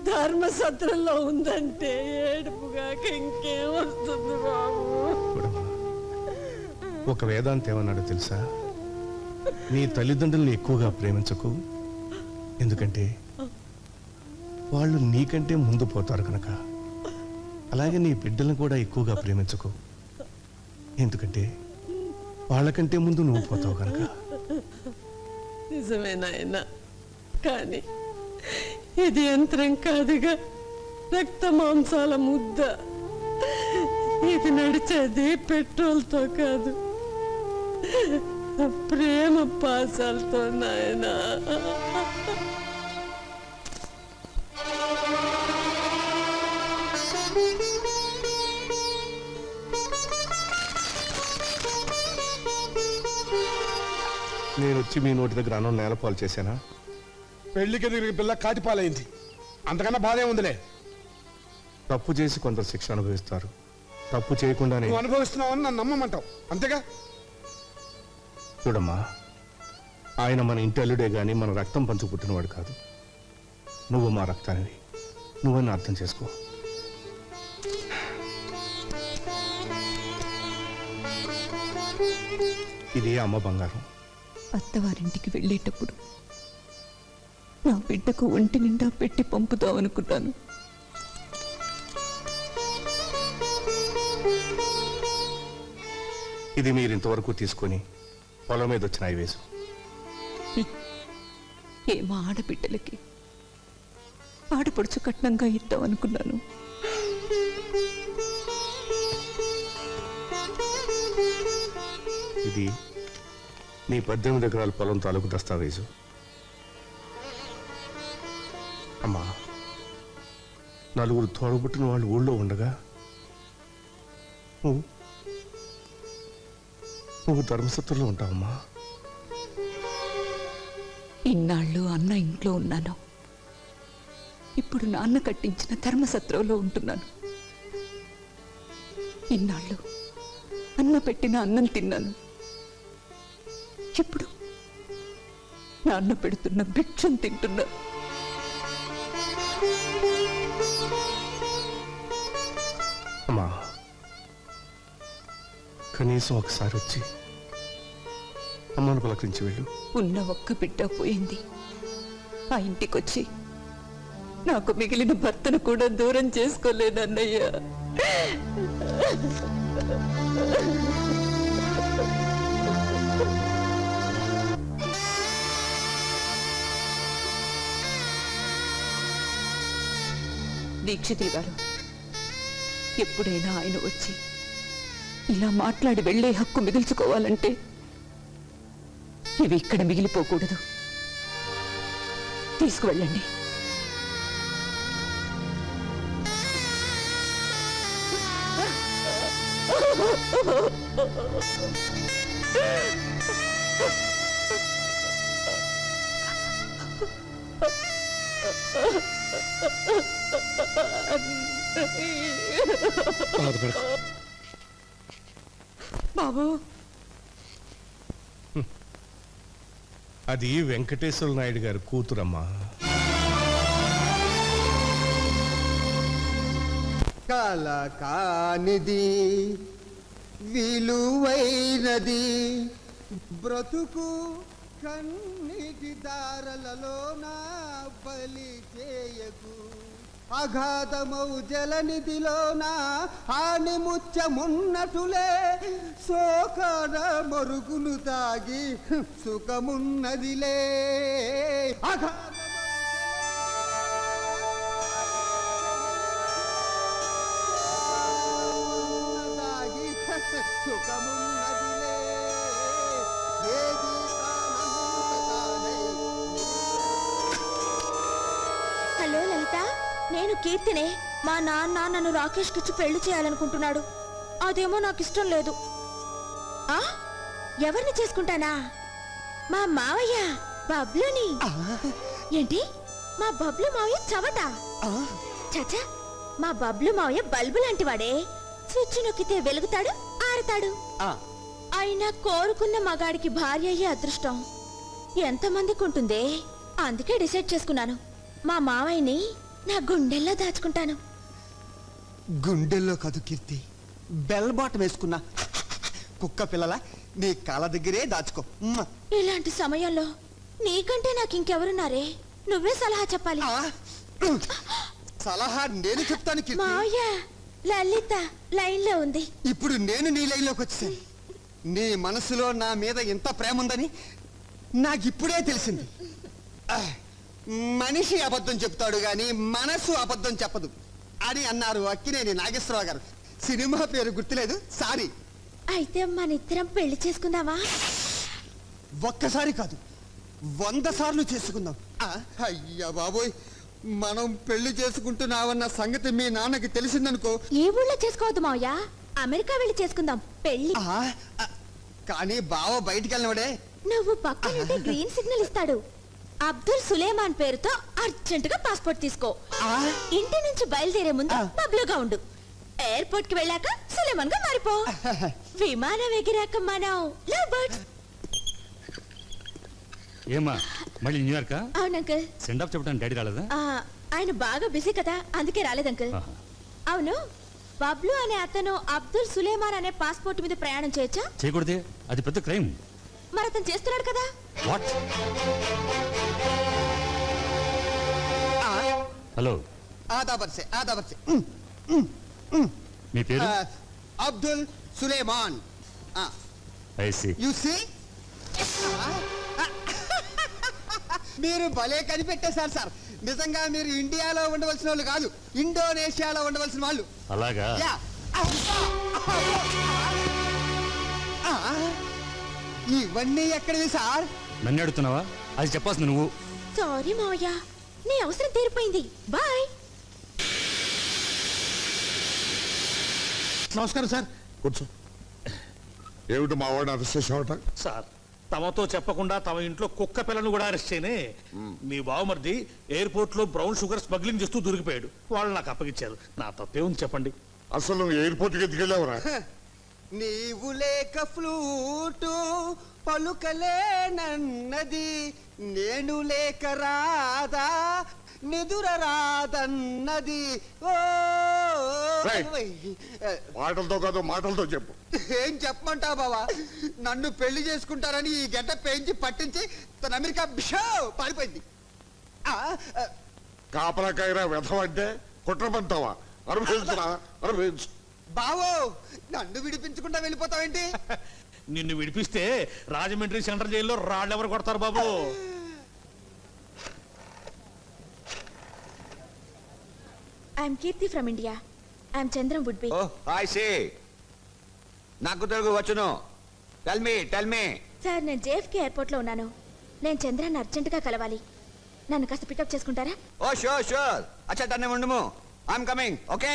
ధర్మసత్రంలో ఉందంటే ఏడుపుగాక ఇంకేమొస్తుంది బాబు? చూడమ్మా, ఒక వేదాంత ఏమన్నాడో తెలుసా? నీ తల్లిదండ్రుల్ని ఎక్కువగా ప్రేమించకు, ఎందుకంటే వాళ్ళు నీకంటే ముందు పోతారు కనుక. అలాగే నీ బిడ్డలను కూడా ఎక్కువగా ప్రేమించకు, ఎందుకంటే వాళ్ళకంటే ముందు నువ్వు పోతావు కనుక. నిజమే నాయన, కానీ ఇది యంత్రం కాదుగా. రక్త మాంసాల ముద్ద. ఇది నడిచేది పెట్రోల్తో కాదు, ప్రేమ పాసాలతో నాయనా. నేను వచ్చి మీ నోటి దగ్గర అన్నం నేలపాలు చేశానా? పెళ్లికి ఎదిగిన పిల్ల కాటిపాలైంది, అంతకన్నా బాధే ఉందిలే. తప్పు చేసి కొందరు శిక్ష అనుభవిస్తారు, తప్పు చేయకుండానే. నువ్వు అనుభవిస్తున్నావని నన్ను నమ్మమంటావు అంతేగా? చూడమ్మా, ఆయన మన ఇంటి అల్లుడే గాని మన రక్తం పంచు పుట్టినవాడు కాదు. నువ్వు మా రక్తానివి, నువ్వని అర్థం చేసుకో. ఇది అమ్మ బంగారం. అత్తవారింటికి వెళ్ళేటప్పుడు నా బిడ్డకు ఒంటి నిండా పెట్టి పంపుదామనుకున్నాను. ఇది మీరు ఇంతవరకు తీసుకొని పొలం మీద వచ్చిన ఐవేసు. ఏమో ఆడబిడ్డలకి ఆడపడుచు కట్నంగా ఇద్దామనుకున్నాను. ఇది నీ 18 ఎకరాల పొలం తాలూకు దస్తావేజు. అమ్మా, నలుగురు తోడబుట్టిన వాళ్ళు ఊళ్ళో ఉండగా నువ్వు ధర్మసత్తులో ఉంటావమ్మా. ఇన్నాళ్ళు అన్న ఇంట్లో ఉన్నాను, ఇప్పుడు నాన్న కట్టించిన ధర్మసత్రంలో ఉంటున్నాను. ఇన్నాళ్ళు అన్న పెట్టిన అన్నం తిన్నాను, ఇప్పుడు నాన్న పెడుతున్న భిక్షం తింటున్నా. అమ్మా, కనీసం ఒకసారి వచ్చి అమ్మను పలకరించి వెళ్ళు. ఉన్న ఒక్క బిడ్డ పోయింది, ఆ ఇంటికొచ్చి నాకు మిగిలిన భర్తను కూడా దూరం చేసుకోలేదన్నయ్య. దీక్షితులు గారు, ఎప్పుడైనా ఆయన వచ్చి ఇలా మాట్లాడి వెళ్లే హక్కు మిగుల్చుకోవాలంటే ఇవి ఇక్కడ మిగిలిపోకూడదు. తీసుకువెళ్ళండి. బాబు, అది వెంకటేశ్వర నాయుడు గారి కూతురమ్మా. కల కానిది విలువైనది బ్రతుకు కన్నీటి దారలలో నా బలి చేయకు. అగాధమౌ జలనిధిలోన హాని ముచ్చమున్నటులే శోకన మరుగును తాగి సుఖమున్నదిలే. తాగి సుఖమున్నదిలే. ఏది హలో లలిత, నేను కీర్తినే. మా నాన్న నన్ను రాకేష్ కిచ్చి పెళ్లి చేయాలనుకుంటున్నాడు. అదేమో నాకు ఇష్టం లేదు. ఆ ఎవరిని చేసుకుంటానా? మా మావయ్య బబ్లుని. ఏంటి, మా బబ్లు మావయ్య చవట? చచ్చా, మా బబ్లు మావయ్య బల్బు లాంటి వాడే. స్విచ్ నొక్కితే వెలుగుతాడు, ఆడతాడు. అయినా కోరుకున్న మగాడికి భార్య అయ్యే అదృష్టం ఎంతమందికి ఉంటుందే. అందుకే డిసైడ్ చేసుకున్నాను, మా మావయ్యని నా గుండెల్లో దాచుకుంటాను. గుండెల్లో కాదు కీర్తి, బెల్ బాటం వేసుకున్నా కుక్క పిల్లల నీ కాళ్ళ దగ్గరే దాచుకో. ఇలాంటి సమయంలో నీకంటే నాకు ఇంకెవరున్నారే? నువ్వే సలహా చెప్పాలి. సలహా నేను చెప్తాను కీర్తి. మావయ్య, లలిత లైన్ లో ఉంది. ఇప్పుడు నేను నీ లైన్లోకి వచ్చేసాను. నీ మనసులో నా మీద ఎంత ప్రేమ ఉందని నాకిప్పుడే తెలిసింది. మనిషి అబద్ధం చెప్తాడు గాని మనసు అబద్ధం చెప్పదు. అని అన్నారు అక్కినేని నాగేశ్వరరావు గారు. సినిమా పేరు గుర్తులేదు, సారీ. అయితే మన ఇద్దరం పెళ్లి చేసుకుందామా? ఒక్కసారి కాదు 100 సార్లు చేసుకుందాం. అయ్యా బాబోయ్, మనం పెళ్లి చేసుకుంటున్నామన్న సంగతి మీ నాన్నకి తెలిసిందనుకో. ఈ ఊళ్ళో చేసుకోవద్దు మావయ్య, అమెరికా వెళ్ళి చేసుకుందాం పెళ్లి. కానీ బావ బయటికి వెళ్ళినవాడే. నువ్వు పక్కనుంటే గ్రీన్ సిగ్నల్ ఇస్తాడు. అబ్దుల్ సులేమాన్ పేరుతో అర్జెంటుగా పాస్పోర్ట్ తీసుకో. ఇంటి నుంచి బయలుదేరే ముందు పబ్లుగా ఉండు. ఎయిర్పోర్ట్ కి వెళ్ళాక సులేమాన్ గా మారిపో. విమానం ఎగిరాక మనం లవ్ బర్డ్స్. ఏమా మళ్ళీ న్యూయార్క్? అవును అంకుల్. సెండ్ ఆఫ్ చెప్పడానికి డాడీ రాలేదా? ఆయన బాగా బిజీ కదా, అందుకే రాలేదు అంకుల్. అవును, బబ్లు అనే అతను అబ్దుల్ సులేమాన్ అనే పాస్పోర్ట్ మీద ప్రయాణం చేయొచ్చా? చేయకూడదే, అది పెద్ద క్రైమ్. మరి అతను చేస్తున్నాడు కదా. వాట్? హలో, ఆదాబర్సే ఆదాబర్సే. మీ పేరు? Abdul Suleman. I see. You see, మీరు భలే కనిపెట్టేశారు సార్. నిజంగా మీరు ఇండియాలో ఉండవలసిన వాళ్ళు కాదు, ఇండోనేషియాలో ఉండవలసిన వాళ్ళు. అలాగా? ఇవన్నీ ఎక్కడివి సార్? నన్ను అడుగుతున్నావా? అది చెప్పాల్సింది నువ్వు. సారీ మావయ్య, నీ అవసరం తీరిపోయింది. బాయ్. నమస్కారం సార్. కూర్చో. ఏమిటి మా వాడిని అరెస్ట్ చేసావట? సార్, తమతో చెప్పకుండా తమ ఇంట్లో కుక్క పిల్లను కూడా అరెస్ట్ చేయనే. మీ బావమర్ది ఎయిర్పోర్ట్ లో బ్రౌన్ షుగర్ స్మగ్లింగ్ చేస్తూ దొరికిపోయాడు. వాళ్ళు నాకు అప్పగించారు. నా తప్పే ఉంది చెప్పండి. అసలు నువ్వు ఎయిర్పోర్ట్కి ఎత్తుకెళ్ళావురా? నీవు లేక ఫ్లూటు పలుకలేనన్నది, నేను లేక రాదా నిదుర రాదన్నది. మాటలతో కాదు, మాటలతో చెప్పు. ఏం చెప్పమంటావు బావా? నన్ను పెళ్లి చేసుకుంటారని ఈ గడ్డ పెంచి పట్టించి తన అమెరికా బిషో పారిపోయింది. కాపలాకాయరా వెధవంటే కుట్రపంటావా? అనుభవించరా, అనుభవించు. బావో, నన్ను విడిపించకుండా వెళ్ళిపోతావేంటి? నిన్ను విడిపిస్తే రాజమండ్రి సెంట్రల్ జైల్లో రాళ్ళెవరు కొడతారు బాబు? I'm Keerthi from India. I'm Chandram would be. I see. నాకు తెలుగు వచ్చును. Tell me. సార్, నేను జేఎఫ్కే ఎయిర్పోర్ట్ లో ఉన్నాను. నేను చంద్రాన్ని అర్జెంటుగా కలవాలి. నన్ను కాస్త పికప్ చేసుకుంటారా? Oh sure. అచ్చా తన్నే ఉండుము. I'm coming. Okay.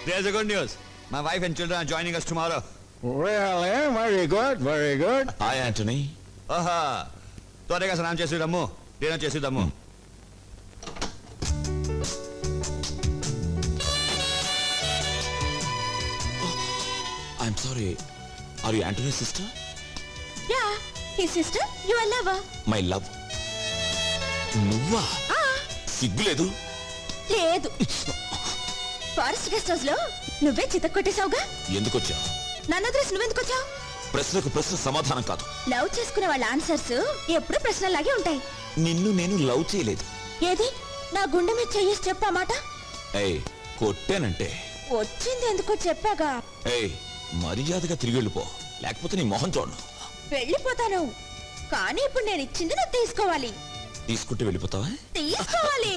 There's a good news. My wife and children are joining us tomorrow. Really? Very good, very good. Hi, Anthony. ఓహా, త్వరగా స్నానం చేసిద్దాము, డిన్నర్ చేసిద్దాము. I'm sorry. Are you Anthony's sister? Yeah, his sister, your lover. My love. నువ్వా? సిగ్గులేదు? లేదు. Forest guest house లో నువ్వే చితక్ కొట్టేశావుగా. ఎందుకు వచ్చావు? నన్ను వదిలేసి నువ్వెందుకు వచ్చావు? ప్రశ్నకు ప్రశ్న సమాధానం కాదు. లవ్ చేసుకునే వాళ్ళ ఆన్సర్స్ ఎప్పుడు ప్రశ్నలాగే ఉంటాయి. నిన్ను నేను లవ్ చేయలేదు. ఏది? నా గుండె మీద చెయ్యేసి చెప్పా మాట. ఏయ్, కొట్టానంటే. వచ్చింది ఎందుకో చెప్పాగా. ఏయ్, మర్యాదగా తిరిగి వెళ్ళిపో, లేకపోతే నీ మొహం చూడను. వెళ్ళిపోతాను, కానీ ఇప్పుడు నేను ఇచ్చింది నువ్వు తీసుకోవాలి. తీసుకుంటే వెళ్ళిపోతావా? తీసుకోవాలి.